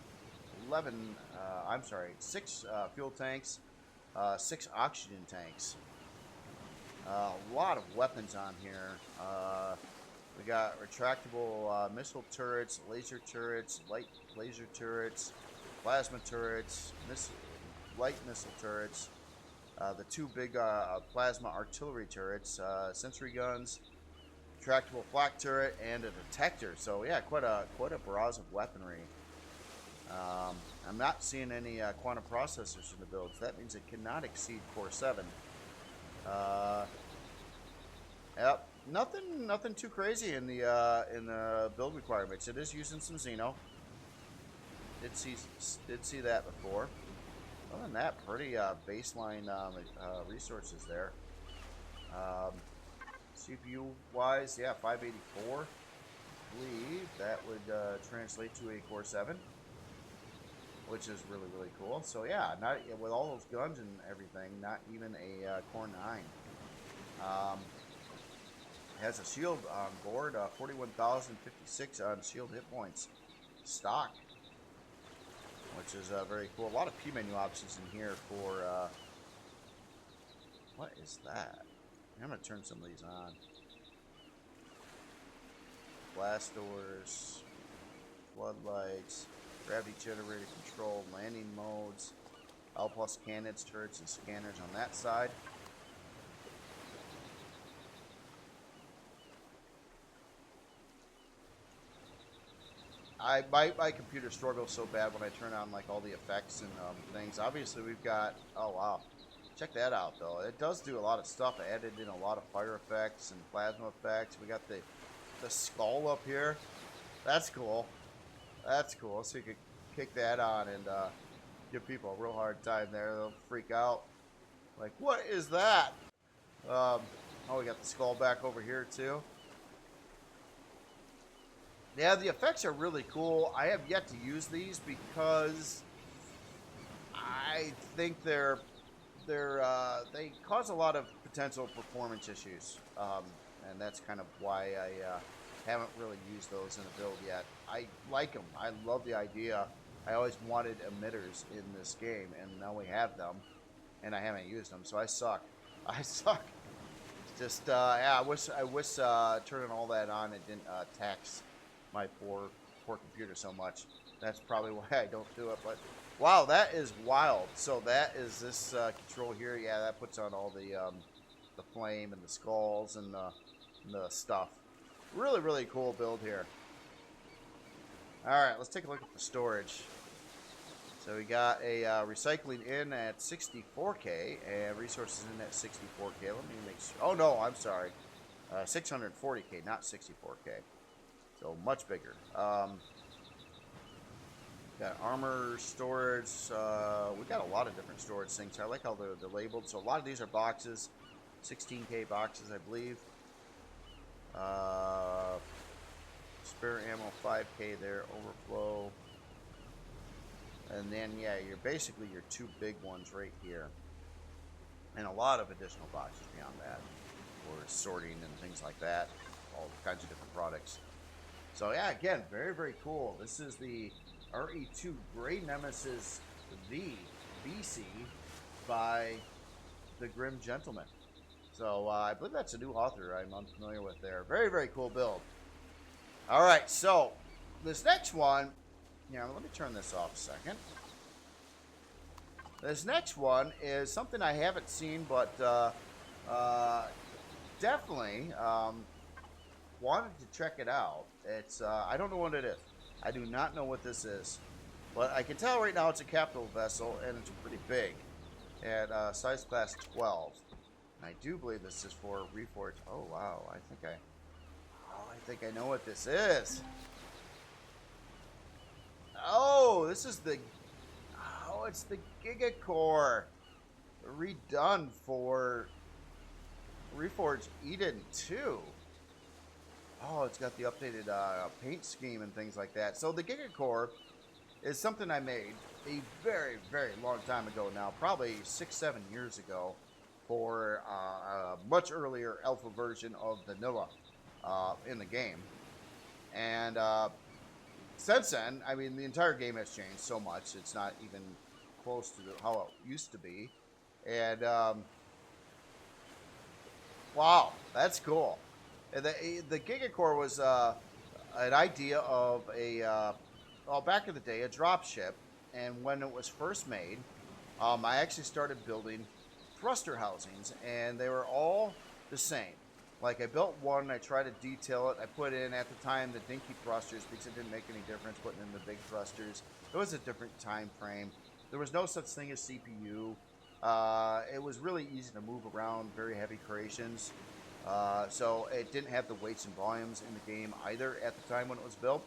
6 fuel tanks, 6 oxygen tanks. A lot of weapons on here. We got retractable missile turrets, laser turrets, light laser turrets, plasma turrets, light missile turrets, the 2 big plasma artillery turrets, sensory guns, retractable flak turret, and a detector. So yeah, quite a barrage of weaponry. I'm not seeing any quantum processors in the build, so that means it cannot exceed Core 7. Yep, nothing too crazy in the build requirements. It is using some Xeno. Did see that before. Other than that, pretty baseline resources there. CPU wise, yeah, 584. I believe that would translate to a Core 7, which is really, really cool. So yeah, not with all those guns and everything, not even a Core 9. Has a shield on board, 41,056 on shield hit points stock, which is very cool. A lot of P menu options in here for what is that? I'm gonna turn some of these on. Blast doors, floodlights, gravity generator control, landing modes, L+ cannons, turrets, and scanners on that side. My computer struggles so bad when I turn on like all the effects and things. Obviously we've got, oh wow, check that out though. It does do a lot of stuff. I added in a lot of fire effects and plasma effects. We got the skull up here. That's cool. That's cool. So you could kick that on and give people a real hard time there. They'll freak out. Like, what is that? Oh, we got the skull back over here too. Yeah, the effects are really cool. I have yet to use these because I think they cause a lot of potential performance issues, and that's kind of why I haven't really used those in a build yet. I like them. I love the idea. I always wanted emitters in this game, and now we have them, and I haven't used them, so I suck. I suck. Just yeah, I wish turning all that on it didn't tax my poor computer so much. That's probably why I don't do it. But wow, that is wild. So that is this control here. Yeah, that puts on all the flame and the skulls and the stuff. Really, really cool build here. All right, let's take a look at the storage. So we got a recycling in at 64K and resources in at 64K. Let me make sure. Oh no, I'm sorry. 640K, not 64K. So much bigger. Got armor storage. We got a lot of different storage things. I like how they're labeled. So a lot of these are boxes, 16K boxes, I believe. spare ammo 5K there, overflow. And then, yeah, you're basically your two big ones right here. And a lot of additional boxes beyond that for sorting and things like that. All kinds of different products. So, yeah, again, very, very cool. This is the RE2 Gray Nemesis VBC by the Grim Gentleman. So, I believe that's a new author I'm unfamiliar with there. Very, very cool build. All right, so this next one, let me turn this off a second. This next one is something I haven't seen, but definitely wanted to check it out. It's I don't know what it is. I do not know what this is, but I can tell right now it's a capital vessel and it's pretty big, at size class 12. And I do believe this is for Reforged. Oh wow! I think I know what this is. Oh, this is the. Oh, it's the Gigacore redone for Reforged Eden 2. Oh, it's got the updated paint scheme and things like that. So the Gigacore is something I made a very, very long time ago now, probably 6-7 years ago, for a much earlier alpha version of vanilla in the game. And since then, I mean, the entire game has changed so much. It's not even close to how it used to be. And, wow, that's cool. And the Gigacore was an idea of a, well, back in the day, a drop ship. And when it was first made, I actually started building thruster housings, and they were all the same. Like, I built one, I tried to detail it, I put in, at the time, the dinky thrusters, because it didn't make any difference putting in the big thrusters. It was a different time frame. There was no such thing as CPU. It was really easy to move around very heavy creations. So it didn't have the weights and volumes in the game either at the time when it was built.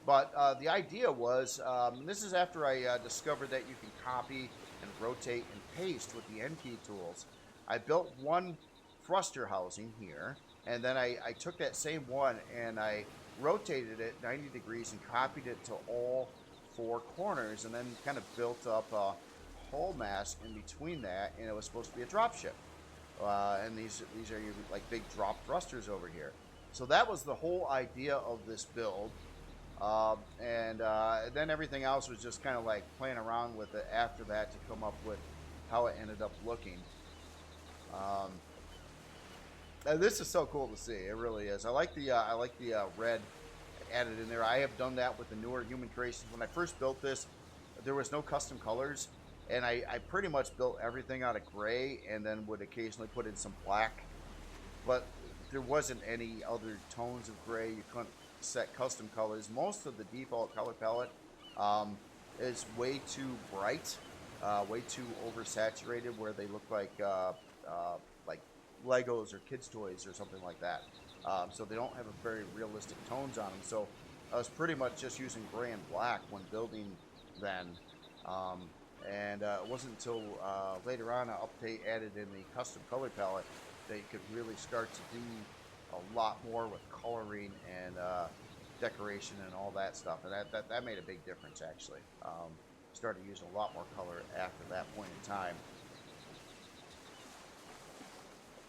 But the idea was, this is after I discovered that you can copy and rotate and paste with the N key tools. I built one thruster housing here, and then I took that same one and I rotated it 90 degrees and copied it to all four corners, and then kind of built up a hull mass in between that, and it was supposed to be a drop ship. And these are your like big drop thrusters over here. So that was the whole idea of this build. And then everything else was just kind of like playing around with it after that to come up with how it ended up looking. And this is so cool to see. It really is. I like the red added in there. I have done that with the newer human creations. When I first built this, there was no custom colors, and I pretty much built everything out of gray, and then would occasionally put in some black. But there wasn't any other tones of gray. You couldn't set custom colors. Most of the default color palette is way too bright, way too oversaturated, where they look like Legos or kids' toys or something like that. So they don't have a very realistic tones on them. So I was pretty much just using gray and black when building then. And it wasn't until later on an update added in the custom color palette that you could really start to do a lot more with coloring and decoration and all that stuff. And that made a big difference, actually. Started using a lot more color after that point in time.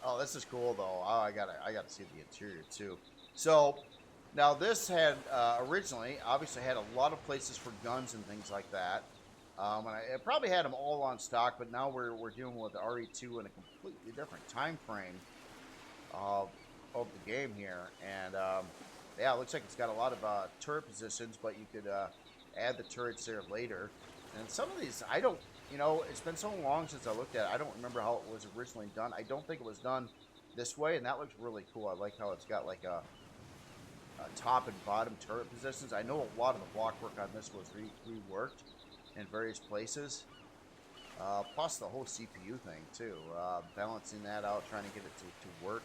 Oh, this is cool though. Oh, I gotta see the interior too. So now this had originally obviously had a lot of places for guns and things like that. And I probably had them all on stock, but now we're dealing with the RE2 in a completely different time frame of the game here. And yeah, it looks like it's got a lot of turret positions, but you could add the turrets there later. And some of these, I don't, it's been so long since I looked at it, I don't remember how it was originally done. I don't think it was done this way, and that looks really cool. I like how it's got like a top and bottom turret positions. I know a lot of the block work on this was reworked in various places. Plus the whole CPU thing too. Balancing that out, trying to get it to work.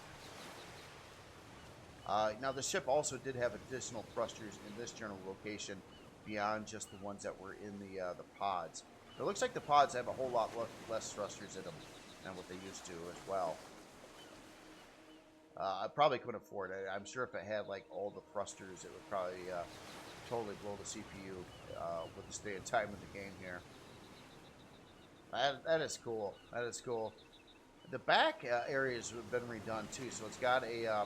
Now the ship also did have additional thrusters in this general location beyond just the ones that were in the pods. It looks like the pods have a whole lot less thrusters in them than what they used to as well. I probably couldn't afford it. I'm sure if it had like all the thrusters, it would probably totally blow the CPU with the stay in time of the game here. That is cool. That is cool. The back areas have been redone too, so it's got a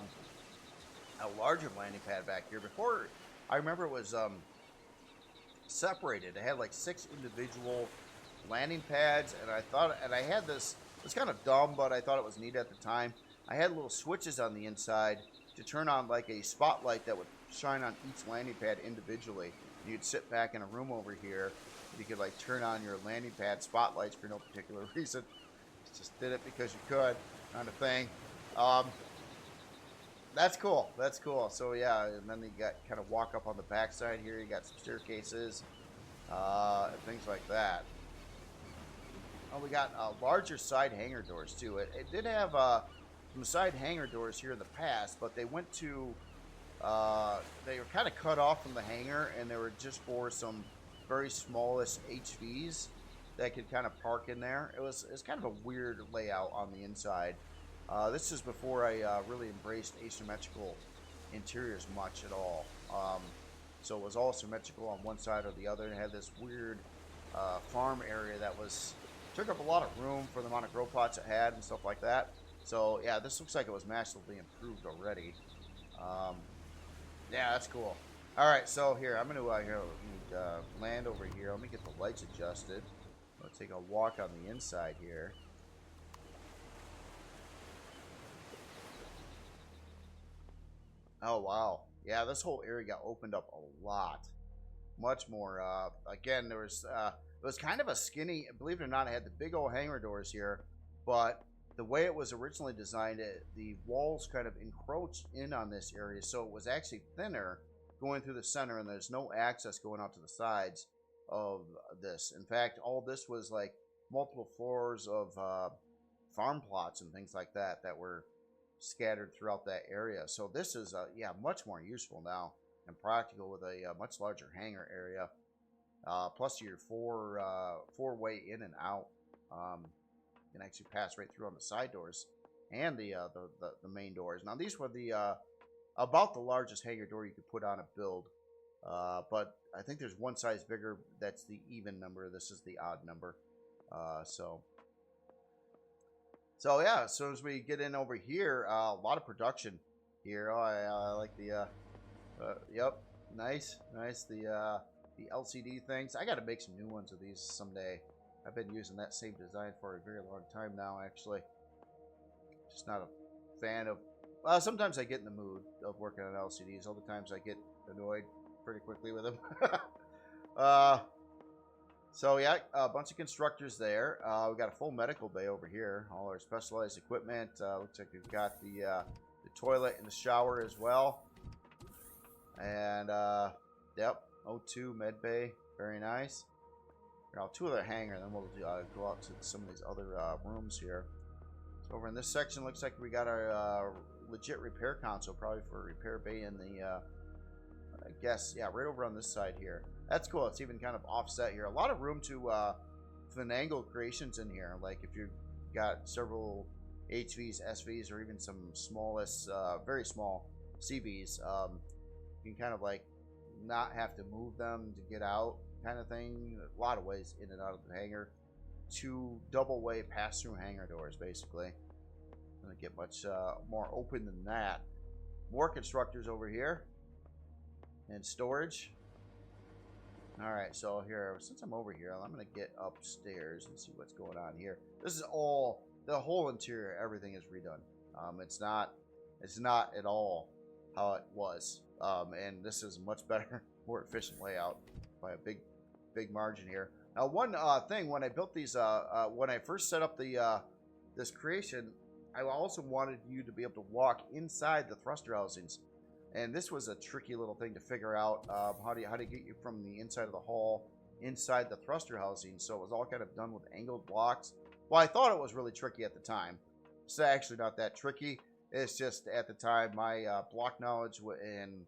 larger landing pad back here. Before, I remember it was separated. It had like 6 individual landing pads, and I had this. It's kind of dumb, but I thought it was neat at the time. I had little switches on the inside to turn on like a spotlight that would shine on each landing pad individually. And you'd sit back in a room over here. You could like turn on your landing pad spotlights for no particular reason. Just did it because you could, kind of thing. That's cool. That's cool. So yeah, and then you got kind of walk up on the backside here. You got some staircases, and things like that. Oh, we got larger side hangar doors too. It did have some side hangar doors here in the past, but they went to they were kind of cut off from the hangar, and they were just for some very smallest HVs that could kind of park in there. It's kind of a weird layout on the inside. This is before I really embraced asymmetrical interiors much at all. So it was all symmetrical on one side or the other, and it had this weird farm area that took up a lot of room for the amount of grow plots it had and stuff like that. So yeah, this looks like it was massively improved already. Yeah, that's cool. All right, so here I'm gonna land over here. Let me get the lights adjusted. Let's take a walk on the inside here. Oh wow, yeah, this whole area got opened up a lot, much more. Again, it was kind of a skinny. Believe it or not, it had the big old hangar doors here, but the way it was originally designed, the walls kind of encroached in on this area, so it was actually thinner going through the center, and there's no access going out to the sides of this. In fact, all this was like multiple floors of farm plots and things like that that were scattered throughout that area. So this is yeah, much more useful now and practical with a much larger hangar area. Plus your four-way in and out. You can actually pass right through on the side doors and the main doors. Now these were the about the largest hangar door you could put on a build. But I think there's one size bigger. That's the even number. This is the odd number. So yeah, as soon as we get in over here, a lot of production here. Oh, I like the yep, nice. The LCD things. I got to make some new ones of these someday. I've been using that same design for a very long time now, actually. Just not a fan of. Sometimes I get in the mood of working on LCDs. Other times I get annoyed pretty quickly with them. So yeah, a bunch of constructors there. We got a full medical bay over here. All our specialized equipment. Looks like we've got the toilet and the shower as well. And yep, O2 med bay, very nice. Now 2 other hangar, then we'll go out to some of these other rooms here. So over in this section, looks like we got our legit repair console, probably for a repair bay in the, I guess, yeah, right over on this side here. That's cool. It's even kind of offset here. A lot of room to finagle creations in here. Like if you've got several HVs, SVs, or even some smallest, very small CVs, you can kind of like not have to move them to get out, kind of thing. A lot of ways in and out of the hangar. 2 double-way pass-through hangar doors, basically. Gonna get much more open than that. More constructors over here, and storage. All right, so here, since I'm over here, I'm gonna get upstairs and see what's going on here. This is all the whole interior. Everything is redone. It's not at all how it was. And this is a much better, more efficient layout by a big margin here. Now, one thing when I built these, when I first set up the this creation, I also wanted you to be able to walk inside the thruster housings, and this was a tricky little thing to figure out. How to get you from the inside of the hall inside the thruster housing. So it was all kind of done with angled blocks. Well, I thought it was really tricky at the time. It's actually not that tricky. It's just at the time my block knowledge and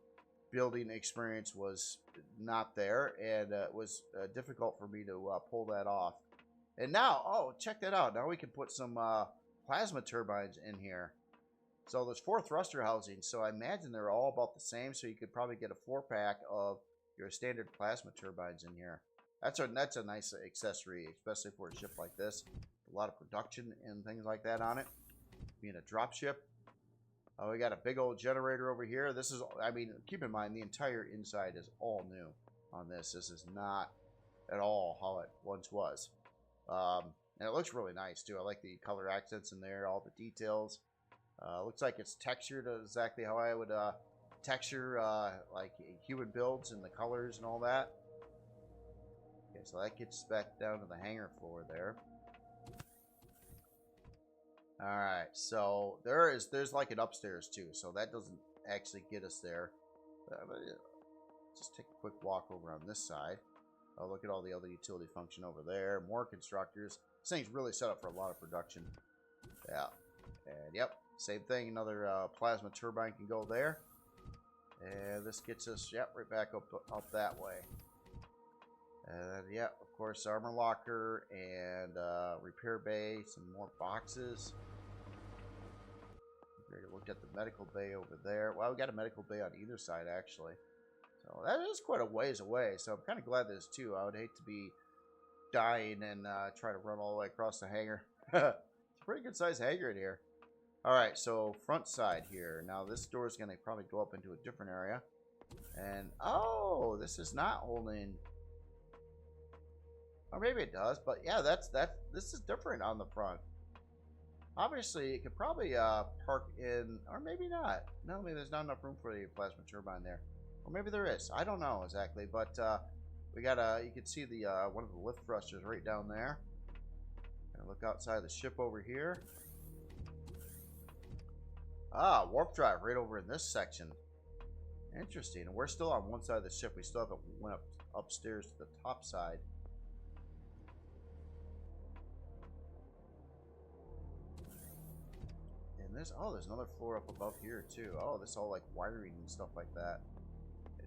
building experience was not there, and it was difficult for me to pull that off. And now, oh, check that out. Now we can put some plasma turbines in here. So there's 4 thruster housings, so I imagine they're all about the same, so you could probably get a 4-pack of your standard plasma turbines in here. That's a nice accessory, especially for a ship like this. A lot of production and things like that on it. Being a drop ship. Oh, we got a big old generator over here. This is, I mean, keep in mind, the entire inside is all new on this. This is not at all how it once was. And it looks really nice, too. I like the color accents in there, all the details. Looks like it's textured exactly how I would texture like human builds and the colors and all that. Okay, so that gets back down to the hangar floor there. Alright, so there's like an upstairs too, so that doesn't actually get us there. Just take a quick walk over on this side. Oh, look at all the other utility function over there. More constructors. This thing's really set up for a lot of production. Yeah. And yep, same thing. Another plasma turbine can go there. And this gets us, yep, right back up that way. And yeah, of course, armor locker and repair bay, some more boxes. We looked at the medical bay over there. Well, we got a medical bay on either side, actually. So that is quite a ways away. So I'm kind of glad there's 2. I would hate to be dying and try to run all the way across the hangar. It's a pretty good sized hangar in here. All right, so front side here. Now this door is going to probably go up into a different area. And oh, this is not holding. Or maybe it does, but yeah, this is different on the front. Obviously, it could probably park in, or maybe not. No, maybe there's not enough room for the plasma turbine there. Or maybe there is. I don't know exactly, but we got you can see the one of the lift thrusters right down there. And look outside the ship over here. Ah, warp drive right over in this section. Interesting. And we're still on one side of the ship. We still haven't went upstairs to the top side. And there's another floor up above here too. Oh, this all like wiring and stuff like that.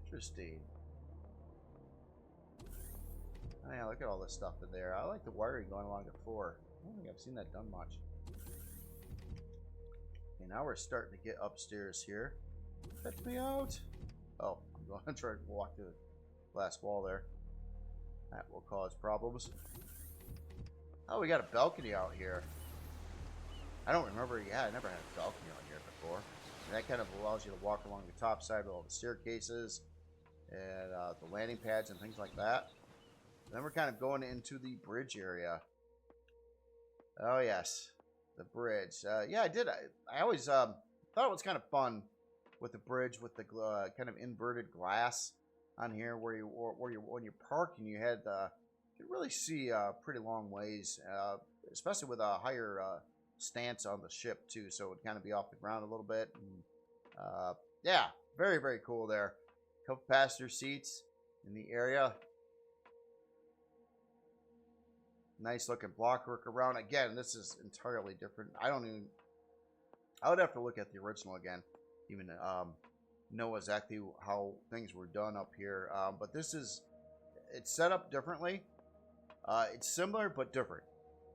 Interesting. Oh yeah, look at all this stuff in there. I like the wiring going along the floor. I don't think I've seen that done much. Okay, now we're starting to get upstairs here. Let me out. Oh, I'm going to try to walk through the glass wall there. That will cause problems. Oh, we got a balcony out here. I don't remember. Yeah, I never had a balcony out here before. And that kind of allows you to walk along the top side with all the staircases and the landing pads and things like that. And then we're kind of going into the bridge area. Oh, yes. The bridge. Yeah, I did. I always thought it was kind of fun with the bridge with the kind of inverted glass on here where you when you're parking, you had you could really see pretty long ways, especially with a higher stance on the ship too, so it would kind of be off the ground a little bit. And, yeah, very, very cool there. A couple passenger seats in the area. Nice looking block work around. Again, this is entirely different. I would have to look at the original again, even know exactly how things were done up here. But it's set up differently. It's similar but different.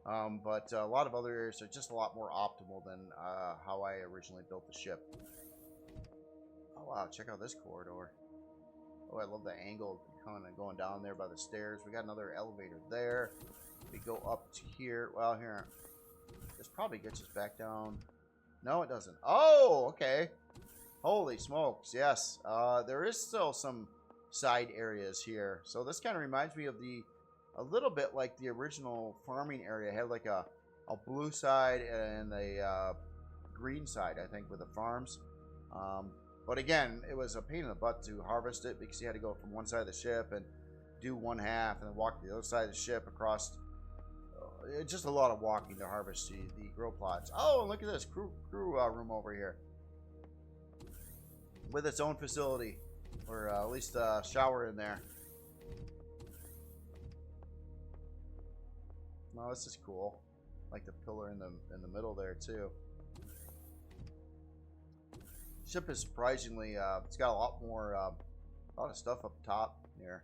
But a lot of other areas are just a lot more optimal than how I originally built the ship. Oh wow, check out this corridor. Oh, I love the angle kind of going down there by the stairs. We got another elevator there. We go up to here. Well, here. This probably gets us back down. No, it doesn't. Oh, okay. Holy smokes, yes. There is still some side areas here. So this kind of reminds me of a little bit like the original farming area. It had like a blue side and a green side, I think, with the farms. But again, it was a pain in the butt to harvest it because you had to go from one side of the ship and do one half and then walk to the other side of the ship across. It's just a lot of walking to harvest the grow plots. Oh, look at this crew room over here with its own facility, or at least a shower in there. No, this is cool. Like the pillar in the middle there too. Ship is surprisingly, it's got a lot more, a lot of stuff up top here.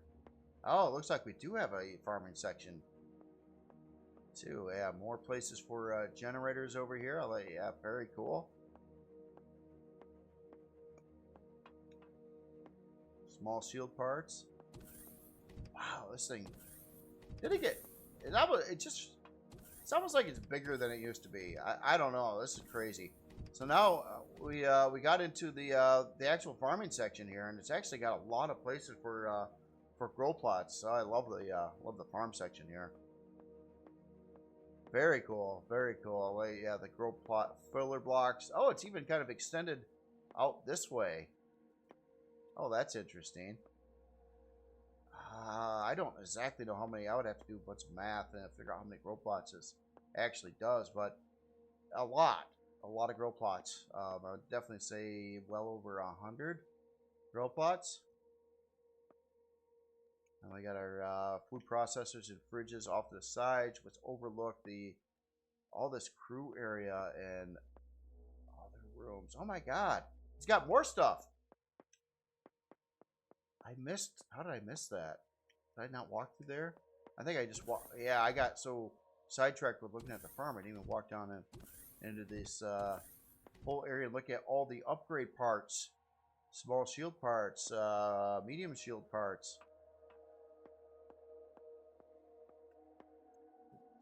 Oh, it looks like we do have a farming section too. Yeah, more places for generators over here. Yeah, very cool. Small shield parts. Wow, this thing. Did it get... That was, it just... It's almost like it's bigger than it used to be. I don't know. This is crazy. So now we got into the actual farming section here, and it's actually got a lot of places for grow plots. So I love the farm section here. Very cool, very cool. Yeah, the grow plot filler blocks. Oh, it's even kind of extended out this way. Oh, that's interesting. I don't exactly know how many. I would have to do a bunch of math and figure out how many grow plots this actually does, but a lot of grow plots. I would definitely say well over 100 grow plots. And we got our food processors and fridges off to the sides, which overlook all this crew area and all their rooms. Oh my God, it's got more stuff. How did I miss that? Did I not walk through there? I think I just walked. Yeah, I got so sidetracked with looking at the farm, I didn't even walk down into this whole area and look at all the upgrade parts. Small shield parts, medium shield parts.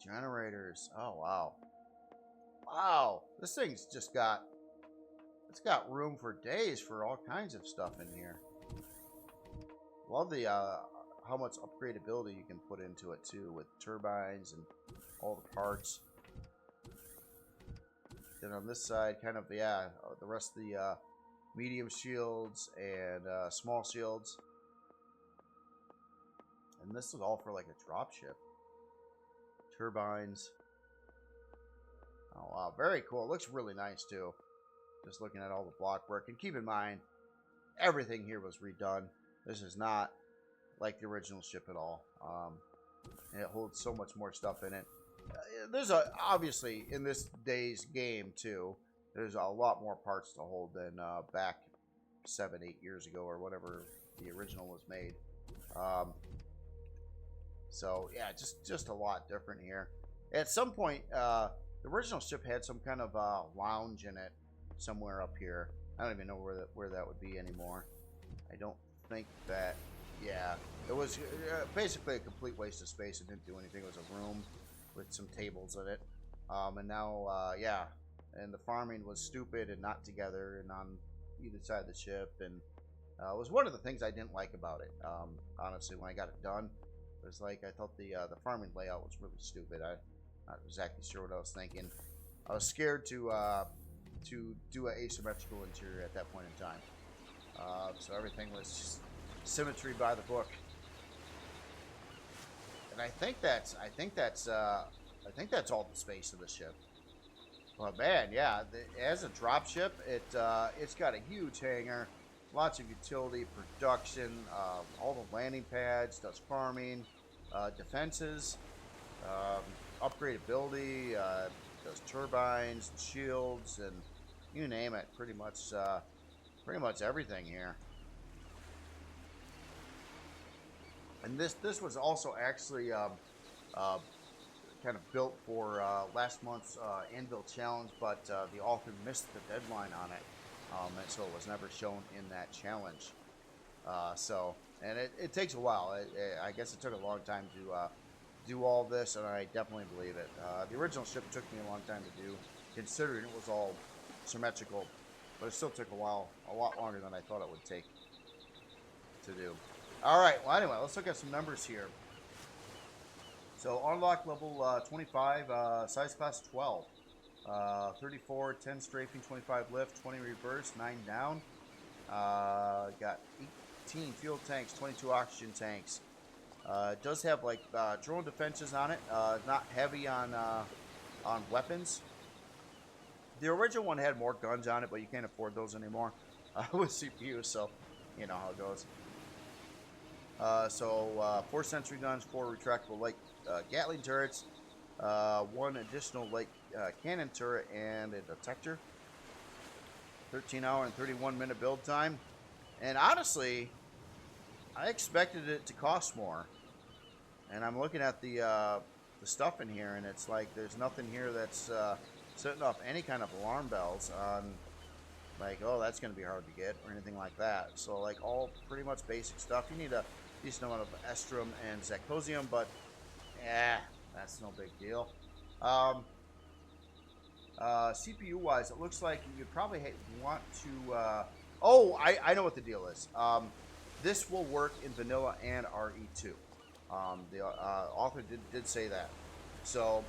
Generators. Oh, wow. Wow. This thing's just got... It's got room for days for all kinds of stuff in here. Love the how much upgradability you can put into it too, with turbines and all the parts. Then on this side, kind of, yeah, the rest of the medium shields and small shields. And this is all for like a dropship. Turbines. Oh wow, very cool. It looks really nice too. Just looking at all the block work, and keep in mind, everything here was redone. This is not like the original ship at all. And it holds so much more stuff in it. There's obviously in this day's game too, there's a lot more parts to hold than back 7-8 years ago or whatever the original was made. So yeah, just a lot different here. At some point, the original ship had some kind of lounge in it somewhere up here. I don't even know where that would be anymore. I don't think that. Yeah, it was basically a complete waste of space. It didn't do anything. It was a room with some tables in it. And now, yeah, and the farming was stupid and not together and on either side of the ship. And it was one of the things I didn't like about it. Honestly, when I got it done, it was like I thought the farming layout was really stupid. I'm not exactly sure what I was thinking. I was scared to do an asymmetrical interior at that point in time. So everything was symmetry by the book. And I think that's all the space of the ship. Well, man, yeah, as a drop ship, it's got a huge hangar, lots of utility, production, all the landing pads, does farming, defenses, upgradability, does turbines, shields, and you name it. Pretty much everything here. And this was also actually kind of built for last month's Anvil Challenge, but the author missed the deadline on it, and so it was never shown in that challenge. And it takes a while. I guess it took a long time to do all this, and I definitely believe it. The original ship took me a long time to do, considering it was all symmetrical, but it still took a while, a lot longer than I thought it would take to do. All right, well, anyway, let's look at some numbers here. So, unlock level 25, size class 12. 34, 10 strafing, 25 lift, 20 reverse, 9 down. Got 18 fuel tanks, 22 oxygen tanks. It does have, like, drone defenses on it. Not heavy on weapons. The original one had more guns on it, but you can't afford those anymore with CPU, so you know how it goes. 4 sentry guns, 4 retractable light Gatling turrets, 1 additional light cannon turret, and a detector. 13-hour and 31-minute build time. And honestly, I expected it to cost more. And I'm looking at the stuff in here, and it's like there's nothing here that's setting off any kind of alarm bells on like, oh, that's going to be hard to get or anything like that. So, like, all pretty much basic stuff. You need a decent amount of estrum and zacosium, but that's no big deal. CPU wise, it looks like you'd probably want to. Oh, I know what the deal is. This will work in vanilla and RE2. The author did say that. So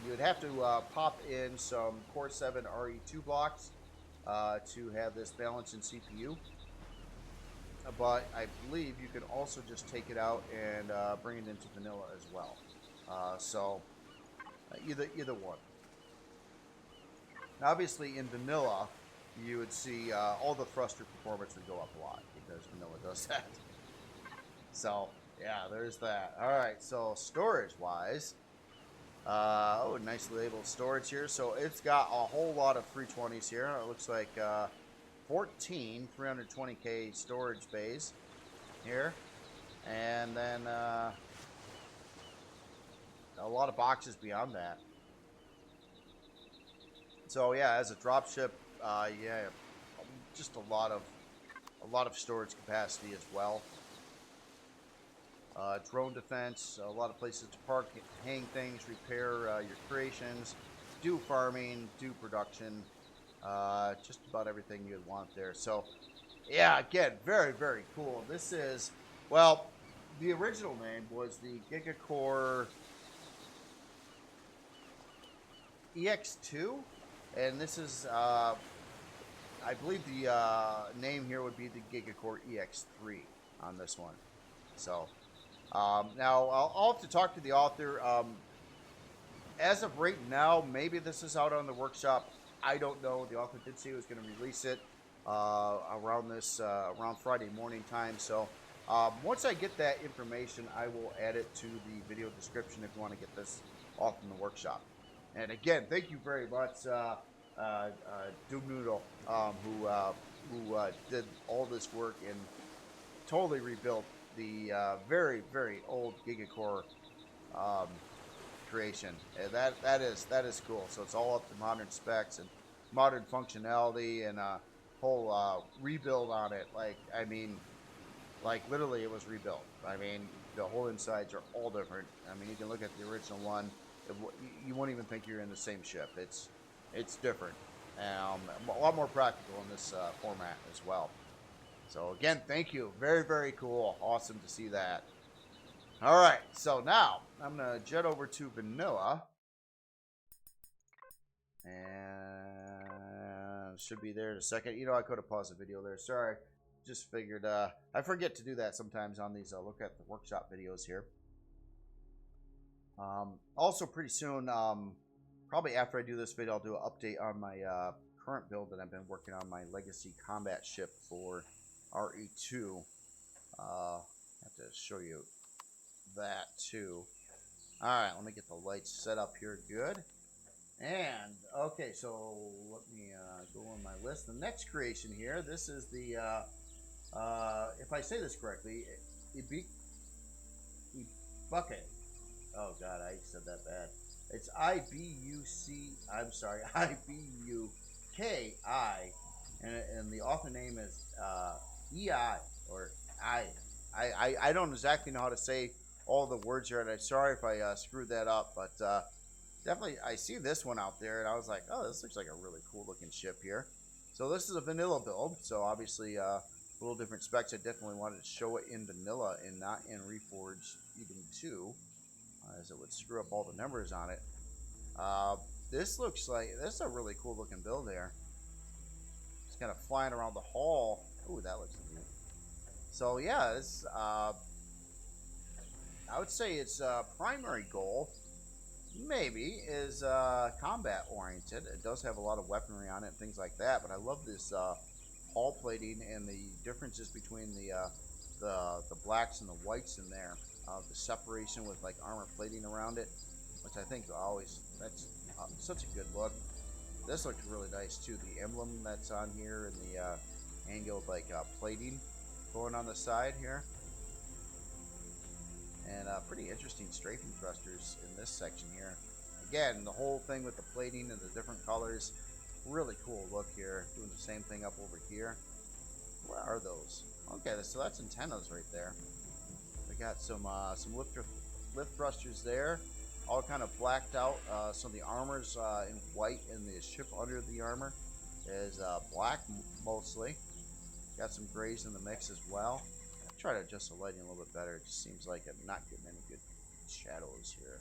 you'd have to pop in some Core 7 RE2 blocks to have this balance in CPU. But I believe you can also just take it out and bring it into vanilla as well. So either one. Now, obviously, in vanilla, you would see all the thruster performance would go up a lot because vanilla does that. So, yeah, there's that. All right, so storage-wise, oh, nice labeled storage here. So it's got a whole lot of 320s here. It looks like 14 320K storage bays here. And then a lot of boxes beyond that. So yeah, as a dropship, yeah, just a lot of storage capacity as well. Drone defense, a lot of places to park, hang things, repair your creations, do farming, do production, just about everything you'd want there. So yeah, again, very, very cool. This is, well, the original name was the Gigacore EX2. And this is, I believe the name here would be the Gigacore EX3 on this one. So, now I'll have to talk to the author. As of right now, maybe this is out on the workshop. I don't know. The author did say he was going to release it around Friday morning time. So, once I get that information, I will add it to the video description if you want to get this off in the workshop. And again, thank you very much, Doom Noodle, who did all this work and totally rebuilt the very, very old Gigacore creation. And that is cool. So it's all up to modern specs and modern functionality and a whole rebuild on it. Like, I mean, like literally it was rebuilt. I mean, the whole insides are all different. I mean, you can look at the original one. You won't even think you're in the same ship. It's different. A lot more practical in this format as well. So again, thank you. Very, very cool. Awesome to see that. All right, so now I'm going to jet over to vanilla. And should be there in a second. You know, I could have paused the video there. Sorry. Just figured, I forget to do that sometimes on these look at the workshop videos here. Also, pretty soon, probably after I do this video, I'll do an update on my current build that I've been working on, my legacy combat ship for RE2. I have to show you that too. Alright, let me get the lights set up here good. And, okay, so let me go on my list. The next creation here, this is the, if I say this correctly, Bucket. Oh god, I said that bad. It's IBUKI, and the author name is EI or I don't exactly know how to say all the words here, and I'm sorry if I screwed that up, but definitely I see this one out there, and I was like, oh, this looks like a really cool looking ship here. So this is a vanilla build, so obviously a little different specs. I definitely wanted to show it in vanilla and not in Reforged Eden 2. As it would screw up all the numbers on it. This looks like this is a really cool looking build there. It's kind of flying around the hall. Ooh, that looks neat. So yeah, this I would say its primary goal maybe is combat oriented. It does have a lot of weaponry on it and things like that. But I love this hull plating and the differences between the blacks and the whites in there. The separation with like armor plating around it, which I think that's such a good look. This looks really nice too. The emblem that's on here and the angled like plating going on the side here, and pretty interesting strafing thrusters in this section here. Again, the whole thing with the plating and the different colors. Really cool look here. Doing the same thing up over here. What are those? Okay, so that's antennas right there. We got some lift thrusters there, all kind of blacked out. So the armor's in white, and the ship under the armor is black mostly. Got some grays in the mix as well. I'll try to adjust the lighting a little bit better. It just seems like I'm not getting any good shadows here.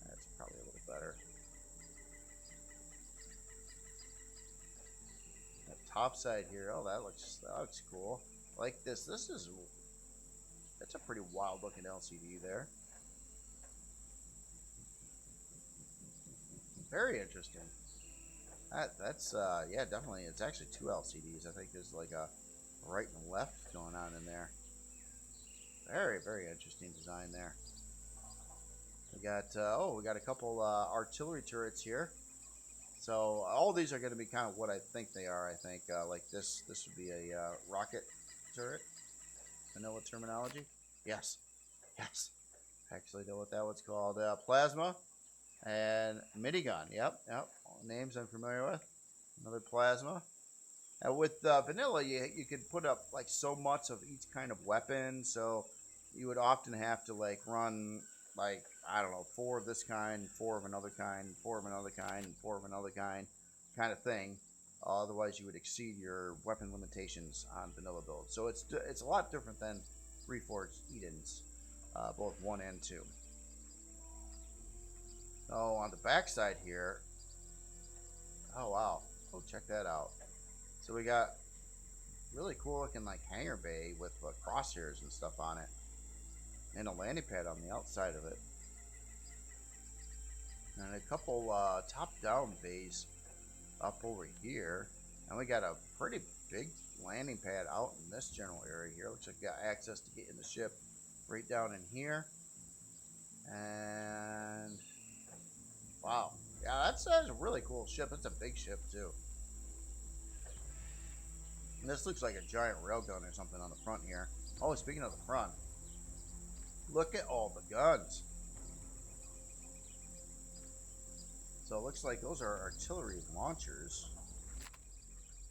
That's probably a little better. That top side here, oh, that looks cool. I like this. That's a pretty wild looking LCD there. Very interesting. That's yeah, definitely. It's actually two LCDs. I think there's like a right and left going on in there. Very, very interesting design there. We got we got a couple artillery turrets here. So all these are going to be kind of what I think they are. I think like this would be a rocket turret. Vanilla terminology. Yes, yes. Actually know what that one's called. Plasma and minigun. Yep. Names I'm familiar with. Another plasma. With vanilla, you could put up like so much of each kind of weapon. So you would often have to like run like, I don't know, 4 of this kind, 4 of another kind, 4 of another kind, and 4 of another kind of thing. Otherwise, you would exceed your weapon limitations on vanilla build. So it's a lot different than Reforged Eden's, both 1 and 2. Oh, on the back side here, oh wow, oh check that out. So we got really cool looking like hangar bay with crosshairs and stuff on it, and a landing pad on the outside of it, and a couple top-down bays up over here, and we got a pretty big landing pad out in this general area here. Looks like we got access to get in the ship right down in here, and wow, yeah, that's a really cool ship. It's a big ship too. And this looks like a giant railgun or something on the front here. Oh, speaking of the front, look at all the guns. So it looks like those are artillery launchers.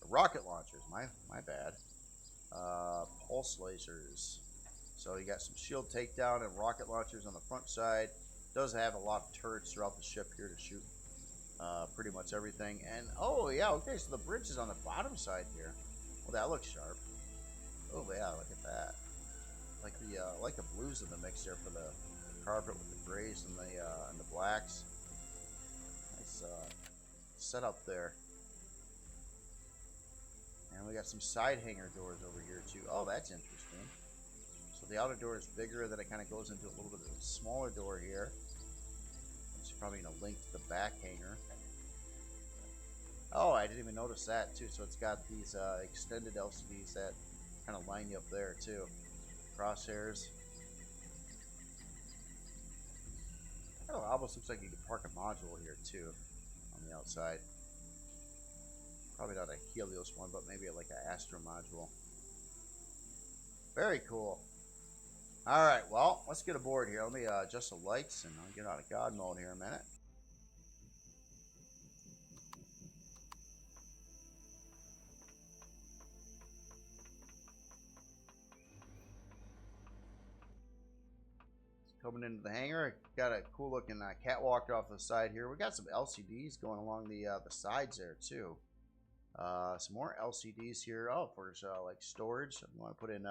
Rocket launchers, my bad. Pulse lasers. So you got some shield takedown and rocket launchers on the front side. Does have a lot of turrets throughout the ship here to shoot pretty much everything. And oh yeah, okay, so the bridge is on the bottom side here. Well, that looks sharp. Oh yeah, look at that. Like the blues in the mix there for the carpet with the grays and the blacks. Nice setup there. And we got some side hangar doors over here too. Oh, that's interesting. So the outer door is bigger, then it kind of goes into a little bit of a smaller door here. It's probably going to link to the back hangar. Oh, I didn't even notice that too. So it's got these extended LCDs that kind of line you up there too. Crosshairs. It almost looks like you could park a module here too on the outside. Probably not a Helios one, but maybe like an Astro module. Very cool. Alright, well, let's get aboard here. Let me adjust the lights and I'll get out of God mode here in a minute. Coming into the hangar, got a cool looking catwalk off the side here. We got some LCDs going along the sides there too. Some more LCDs here. Oh, for like storage. I want to put in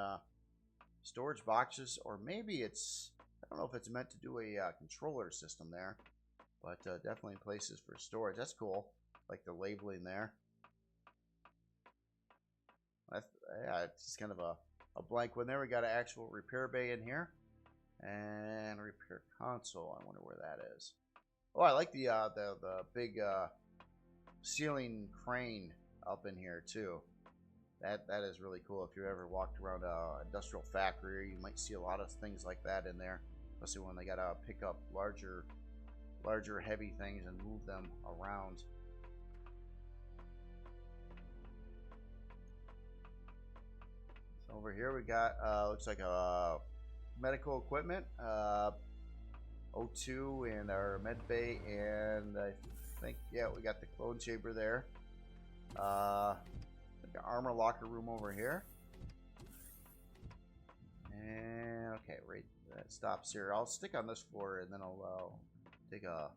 storage boxes, or maybe it's, I don't know if it's meant to do a controller system there, but definitely places for storage. That's cool. Like the labeling there. Yeah, it's kind of a blank one there. We got an actual repair bay in here. And a repair console. I wonder where that is. Oh, I like the big ceiling crane up in here too. That is really cool. If you ever walked around an industrial factory, you might see a lot of things like that in there. Especially when they gotta pick up larger heavy things and move them around. So over here we got looks like a medical equipment, O2 and our med bay, and I think. Yeah, we got the clone chamber there. Like an armor locker room over here. And okay, right, that stops here. I'll stick on this floor and then I'll take a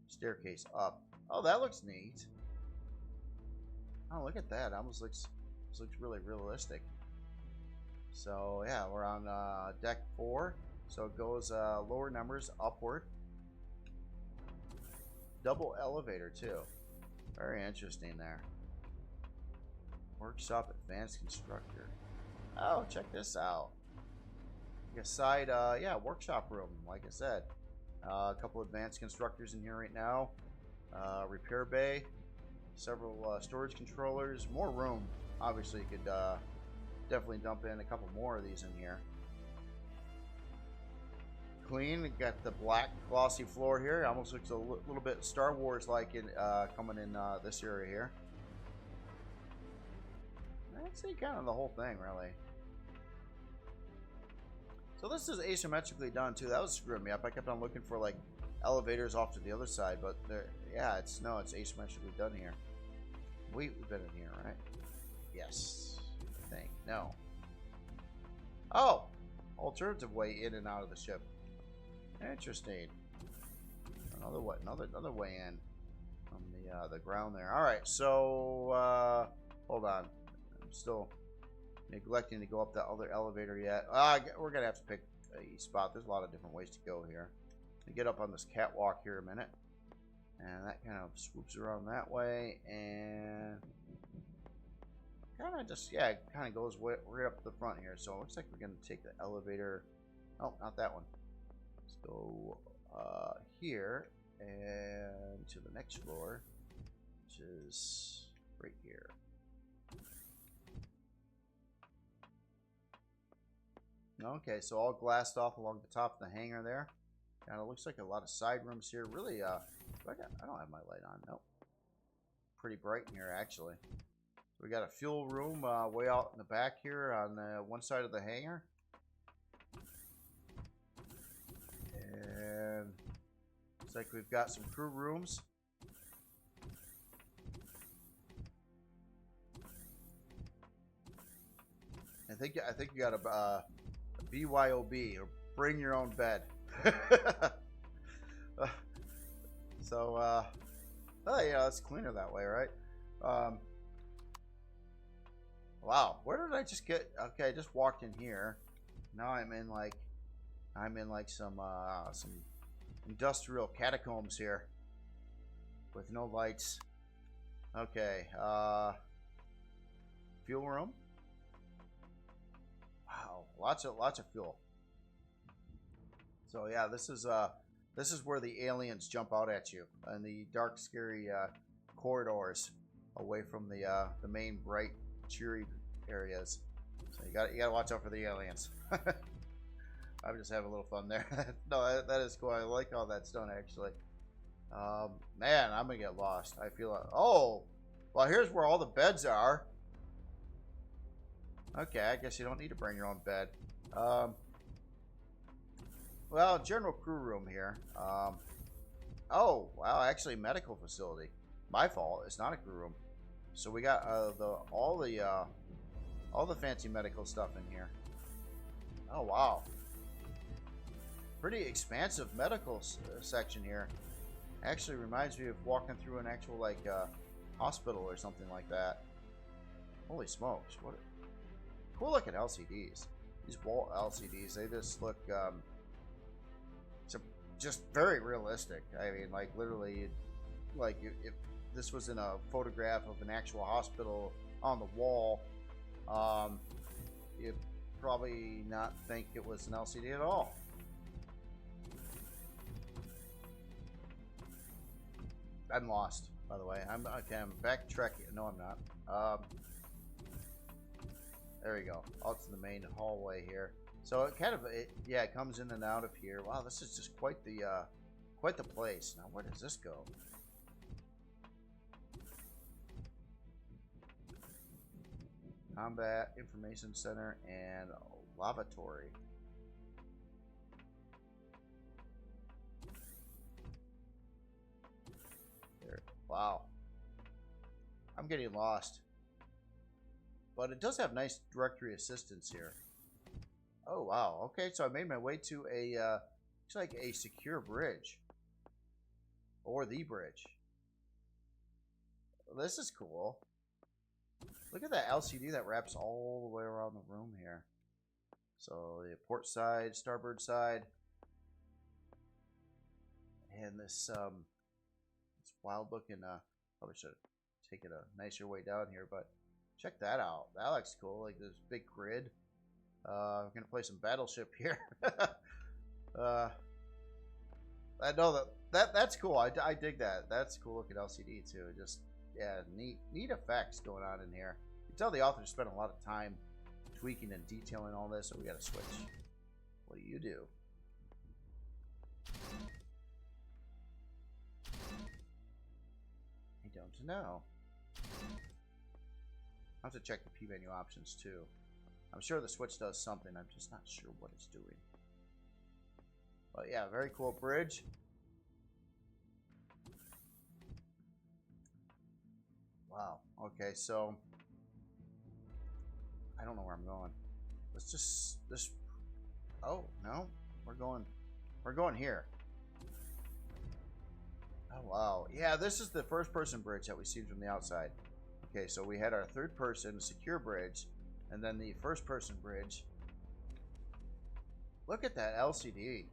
staircase up. Oh, that looks neat. Oh, look at that. Almost looks really realistic. So yeah, we're on deck 4. So it goes lower numbers upward. Double elevator too. Very interesting there. Workshop advanced constructor. Oh, check this out. Like a side, yeah, workshop room. Like I said, a couple advanced constructors in here right now. Repair bay. Several storage controllers. More room. Obviously, you could definitely dump in a couple more of these in here. Clean. Got the black glossy floor here. Almost looks a little bit Star Wars like in coming in this area here. I'd say kind of the whole thing really. So this is asymmetrically done too. That was screwing me up. I kept on looking for like elevators off to the other side, but there, yeah, it's asymmetrically done here. We've been in here, right? Yes, I think. No. Oh, alternative way in and out of the ship. Interesting. Another way in from the ground there. All right, so hold on. I'm still neglecting to go up that other elevator yet. We're gonna have to pick a spot. There's a lot of different ways to go here. To get up on this catwalk here a minute, and that kind of swoops around that way, and kind of just, yeah, it kind of goes right up the front here. So it looks like we're gonna take the elevator. Oh, not that one. Let's go here and to the next floor, which is right here. Okay, so all glassed off along the top of the hangar there. And it looks like a lot of side rooms here. Really, I don't have my light on. Nope. Pretty bright in here, actually. So we got a fuel room way out in the back here on one side of the hangar. And looks like we've got some crew rooms. I think you got a BYOB, or bring your own bed. So oh yeah, it's cleaner that way, right? Wow, where did I just get? Okay, I just walked in here. Now I'm in like some industrial catacombs here with no lights. Okay, fuel room. Wow, lots of fuel. So yeah, this is where the aliens jump out at you in the dark, scary corridors away from the main bright, cheery areas. So you got to watch out for the aliens. I'm just having a little fun there. No, that is cool. I like all that's done actually. Man, I'm gonna get lost. I feel like, oh, well, here's where all the beds are. Okay, I guess you don't need to bring your own bed. Well, general crew room here. Oh, wow, actually medical facility. My fault. It's not a crew room. So we got all the fancy medical stuff in here. Oh, wow. Pretty expansive medical section here. Actually reminds me of walking through an actual like hospital or something like that. Holy smokes! What cool looking LCDs. These wall LCDs, they just look just very realistic. I mean, like literally, like if this was in a photograph of an actual hospital on the wall, you'd probably not think it was an LCD at all. I'm lost, by the way. I'm backtracking. No, I'm not. There we go. Out to the main hallway here. So it kind of, yeah, it comes in and out of here. Wow, this is just quite the place. Now, where does this go? Combat Information Center and Lavatory. There wow. I'm getting lost. But it does have nice directory assistance here. Oh, wow. Okay, so I made my way to a, looks like a secure bridge. Or the bridge. Well, this is cool. Look at that LCD that wraps all the way around the room here. So, the port side, starboard side. And this, this wild looking, probably should have taken a nicer way down here, but check that out. That looks cool. Like this big grid. I'm gonna play some Battleship here. I know that's cool. I dig that. That's a cool looking LCD too. Just yeah, neat effects going on in here. You can tell the author spent a lot of time tweaking and detailing all this. So we got to switch. What do you do? I don't know. I have to check the P menu options too. I'm sure the switch does something. I'm just not sure what it's doing. But yeah, very cool bridge. Wow. Okay, so I don't know where I'm going. Let's just oh, no. We're going here. Oh wow. Yeah, this is the first person bridge that we see from the outside. Okay, so we had our third person secure bridge and then the first person bridge. Look at that LCD.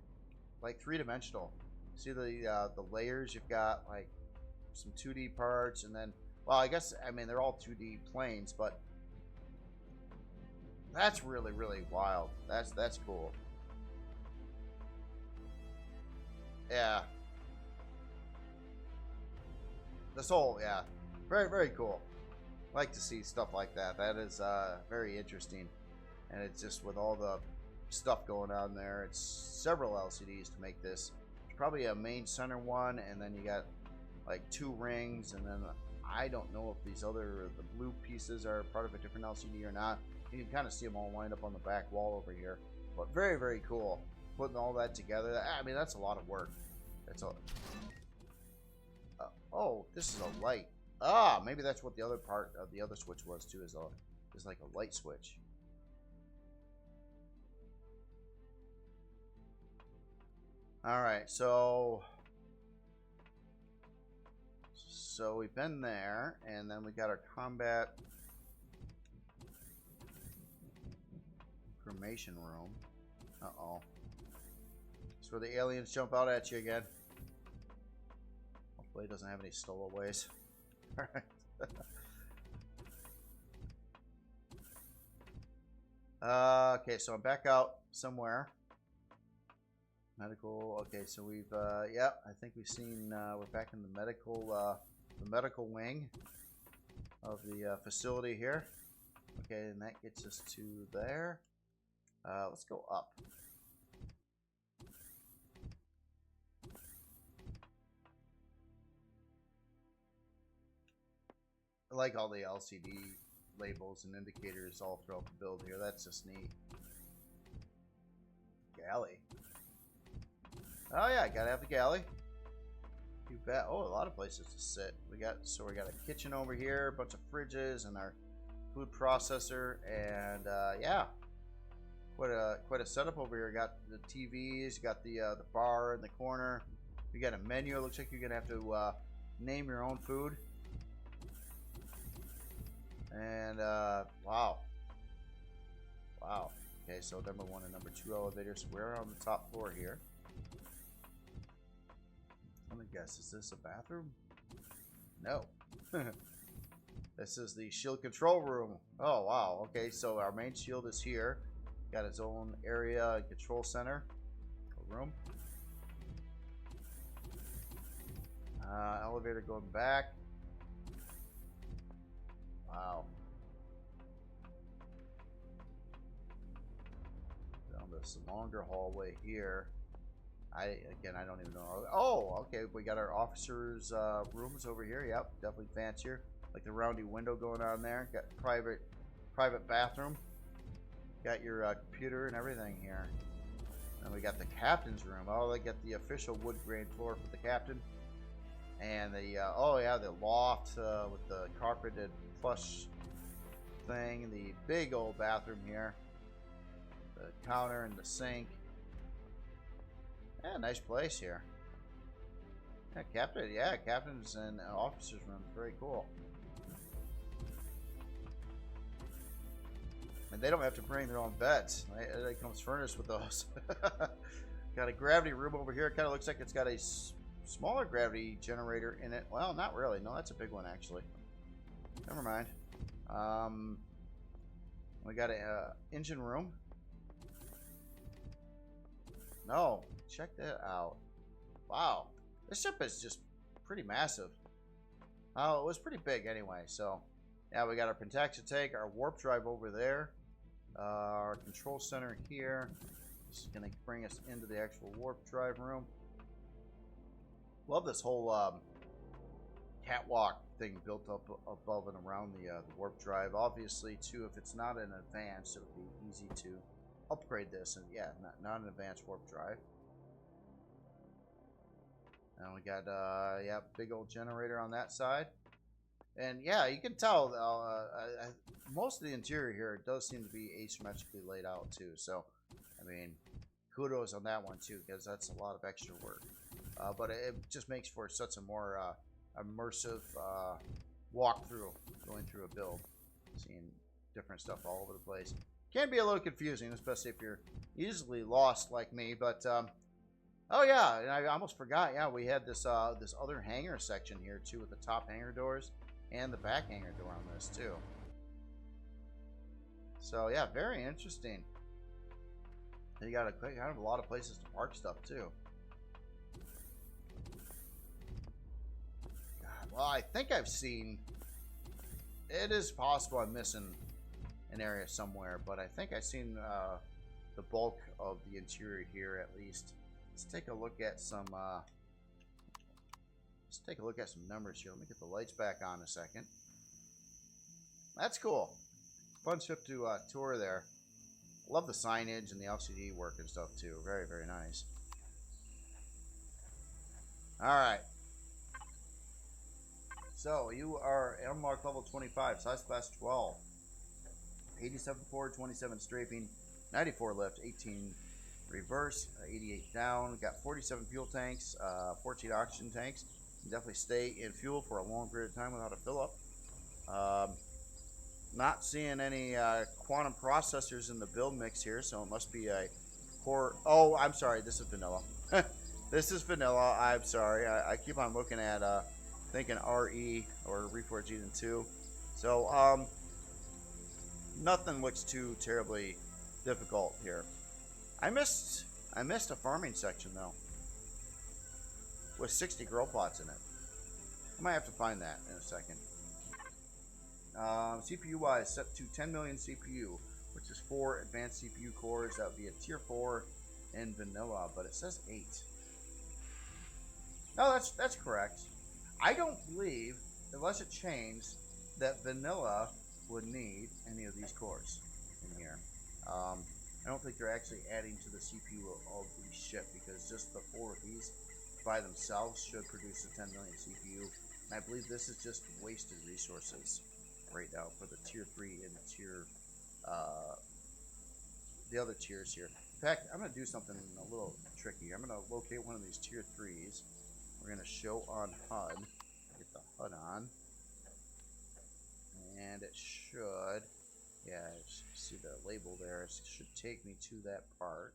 Like three-dimensional. See the layers? You've got like some 2D parts, and then, well, I guess, I mean, they're all 2D planes, but that's really, really wild. That's cool. Yeah. This whole, yeah, very, very cool. I like to see stuff like that. That is very interesting, and it's just with all the stuff going on there. It's several LCDs to make this. There's probably a main center one, and then you got like 2 rings, and then I don't know if these other the blue pieces are part of a different LCD or not. You can kind of see them all lined up on the back wall over here. But very, very cool. Putting all that together. I mean, that's a lot of work. That's all. Oh, this is a light. Ah, maybe that's what the other part of the other switch was too. Is like a light switch. All right, so we've been there, and then we got our combat cremation room. Uh-oh. It's where the aliens jump out at you again. Hopefully it doesn't have any stowaways. All right. Okay, so I'm back out somewhere. Medical. Okay, so we've yeah, I think we've seen we're back in the medical wing of the facility here. Okay, and that gets us to there. Let's go up. I like all the LCD labels and indicators all throughout the build here. That's just neat. Galley. Oh yeah, gotta have the galley. You bet. Oh, a lot of places to sit. We got a kitchen over here, a bunch of fridges, and our food processor, and yeah, quite a setup over here. Got the TVs, got the bar in the corner. We got a menu. It looks like you're gonna have to name your own food. And wow. Okay, so number 1 and number 2 elevators. We're on the top floor here. Let me guess, is this a bathroom? No. This is the shield control room. Oh, wow. Okay, so our main shield is here. Got its own area and control center. A room. Elevator going back. Wow. Down this longer hallway here. I don't even know. Oh, okay. We got our officers' rooms over here. Yep, definitely fancier. Like the roundy window going on there. Got private bathroom. Got your computer and everything here. And we got the captain's room. Oh, they got the official wood grain floor for the captain. And the oh yeah, the loft with the carpeted plush thing, the big old bathroom here, the counter and the sink. Yeah, nice place here. Yeah, captains and officers' room, very cool. And they don't have to bring their own beds. It comes furnished with those. Got a gravity room over here. It kind of looks like it's got a smaller gravity generator in it. Well, not really. No, that's a big one, actually. Never mind. We got a engine room. No, check that out. Wow. This ship is just pretty massive. Oh, it was pretty big anyway. So, yeah, we got our pentaxa tank, our warp drive over there. Our control center here. This is going to bring us into the actual warp drive room. Love this whole catwalk thing built up above and around the warp drive. Obviously, too, if it's not an advanced, it would be easy to upgrade this. And yeah, not an advanced warp drive. And we got yeah, big old generator on that side. And yeah, you can tell most of the interior here does seem to be asymmetrically laid out too. So, I mean, kudos on that one too, because that's a lot of extra work. But it just makes for such a more immersive walkthrough going through a build, seeing different stuff all over the place. Can be a little confusing, especially if you're easily lost like me. But oh yeah, and I almost forgot. Yeah, we had this this other hangar section here too, with the top hangar doors and the back hangar door on this too. So yeah, very interesting. You got kind of a lot of places to park stuff too. God, well, I think I've seen. It is possible I'm missing an area somewhere, but I think I've seen the bulk of the interior here at least. Let's take a look at some. Let's take a look at some numbers here. Let me get the lights back on a second. That's cool. Fun ship to tour there. Love the signage and the LCD work and stuff too. Very, very nice. Alright. So, you are Mark level 25, size class 12. 87 forward, 27 strafing, 94 lift, 18 reverse, 88 down. Got 47 fuel tanks, 14 oxygen tanks. You can definitely stay in fuel for a long period of time without a fill up. Not seeing any quantum processors in the build mix here, so it must be a core. Oh, I'm sorry, this is vanilla. This is vanilla. I'm sorry. I keep on looking at thinking RE or Reforged Eden 2. So nothing looks too terribly difficult here. I missed a farming section though, with 60 grow plots in it. I might have to find that in a second. CPU wise, set to 10 million CPU, which is 4 advanced CPU cores. That would be a tier 4 in vanilla, but it says 8. No, that's correct. I don't believe, unless it changed, that vanilla would need any of these cores in here. I don't think they're actually adding to the CPU of the ship, because just the 4 of these by themselves should produce a 10 million CPU. And I believe this is just wasted resources right now for the tier 3 and the other tiers here. In fact, I'm going to do something a little tricky. I'm going to locate one of these tier 3s. We're going to show on HUD. Get the HUD on. And it should, yeah, see the label there. It should take me to that part.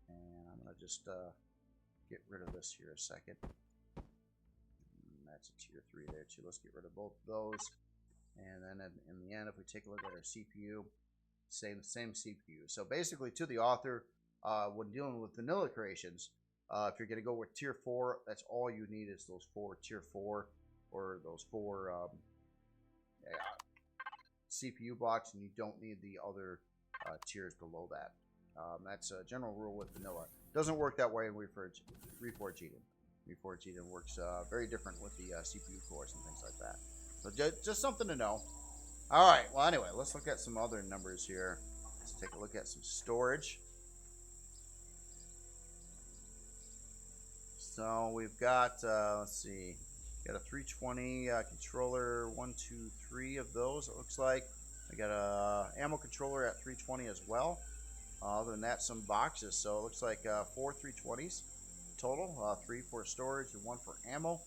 And I'm going to just get rid of this here a second. That's a tier 3 there too. Let's get rid of both of those. And then in the end, if we take a look at our CPU, same CPU. So basically, to the author, when dealing with vanilla creations, if you're going to go with tier 4, that's all you need is those 4 tier 4 or those 4 CPU blocks, and you don't need the other tiers below that. That's a general rule with vanilla. Doesn't work that way in Reforged Eden. Reforged Eden works very different with the CPU cores and things like that. So just something to know. All right. Well, anyway, let's look at some other numbers here. Let's take a look at some storage. So we've got, let's see, got a 320 controller, 1, 2, 3 of those, it looks like. I got a ammo controller at 320 as well. Other than that, some boxes. So it looks like 4 320s total, 3 for storage and 1 for ammo.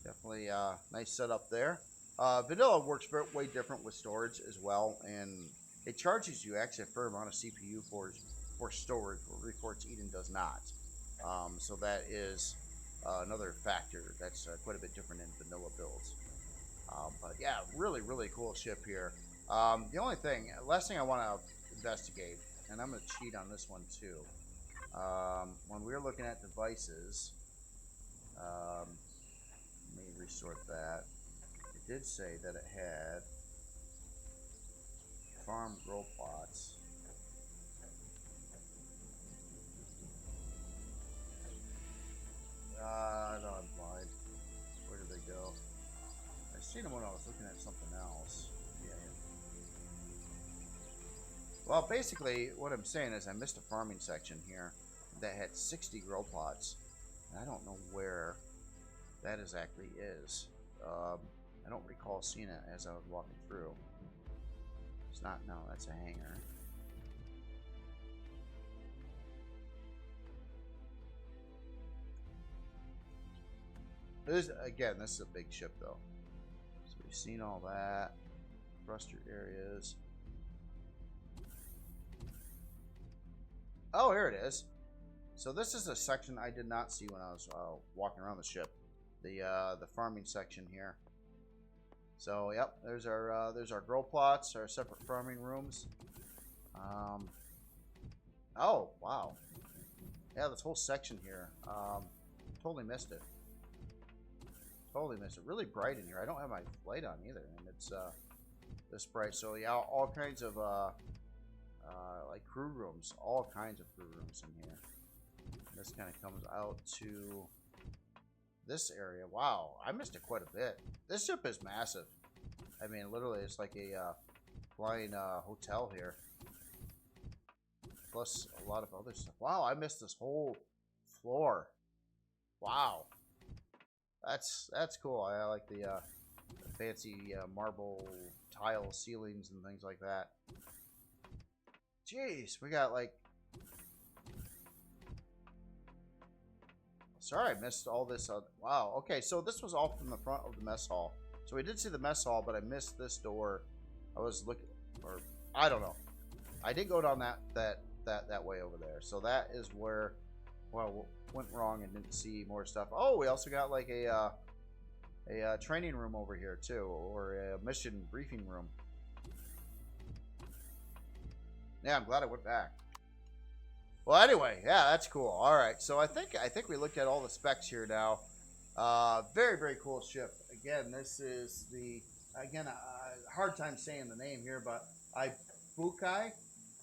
Definitely nice setup there. Vanilla works way different with storage as well, and it charges you actually a fair amount of CPU for storage, where Reforged Eden does not. So that is another factor that's quite a bit different in vanilla builds. But yeah, really cool ship here. The only thing, last thing I want to investigate, and I'm going to cheat on this one too. When we were looking at devices, let me resort that. It did say that it had farm grow plots. No, I'm blind. Where did they go? I seen them when I was looking at something else. Yeah. Well, basically, what I'm saying is I missed a farming section here that had 60 grow plots. And I don't know where that exactly is. I don't recall seeing it as I was walking through. It's not, no, that's a hangar. Again, this is a big ship though. So we've seen all that. Thruster areas. Oh, here it is. So this is a section I did not see when I was walking around the ship. The farming section here. So yep, there's our grow plots, our separate farming rooms. Oh wow, yeah, this whole section here. Totally missed it. Totally missed it. Really bright in here. I don't have my light on either, and it's this bright. So yeah, all kinds of like crew rooms, all kinds of crew rooms in here. This kind of comes out to this area. Wow, I missed it quite a bit. This ship is massive. I mean, literally, it's like a flying hotel here. Plus a lot of other stuff. Wow, I missed this whole floor. Wow, that's cool. I like the fancy marble tile ceilings and things like that. Jeez, we got like. Sorry, I missed all this. Wow. Okay, so this was all from the front of the mess hall. So we did see the mess hall, but I missed this door. I was looking, or I don't know. I did go down that way over there. So that is where, well, went wrong and didn't see more stuff. Oh, we also got like a training room over here too, or a mission briefing room. Yeah, I'm glad I went back. Well, anyway, yeah, that's cool. All right, so I think we looked at all the specs here now. Very cool ship. Again, this is the hard time saying the name here, but Ibukai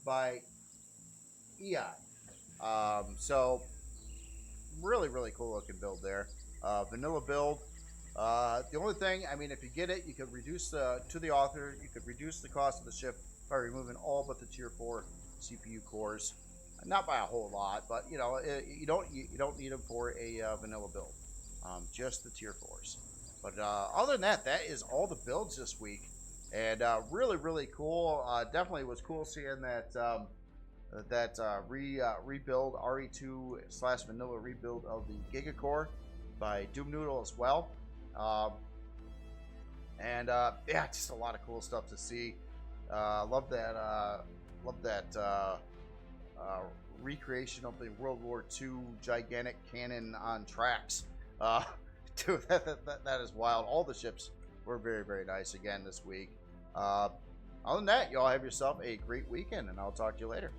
by EI. So really cool looking build there. Vanilla build. The only thing, I mean, if you get it, you could reduce to the author. You could reduce the cost of the ship by removing all but the tier 4 CPU cores. Not by a whole lot, but you know, you don't need them for a vanilla build. Just the tier 4s. But other than that, that is all the builds this week, and really cool. Definitely was cool seeing that rebuild RE2 / vanilla rebuild of the Gigacore by Doom Noodle as well. Yeah, just a lot of cool stuff to see. Love that recreation of the World War II gigantic cannon on tracks. Dude, that is wild. All the ships were very nice again this week. Other than that, y'all have yourself a great weekend, and I'll talk to you later.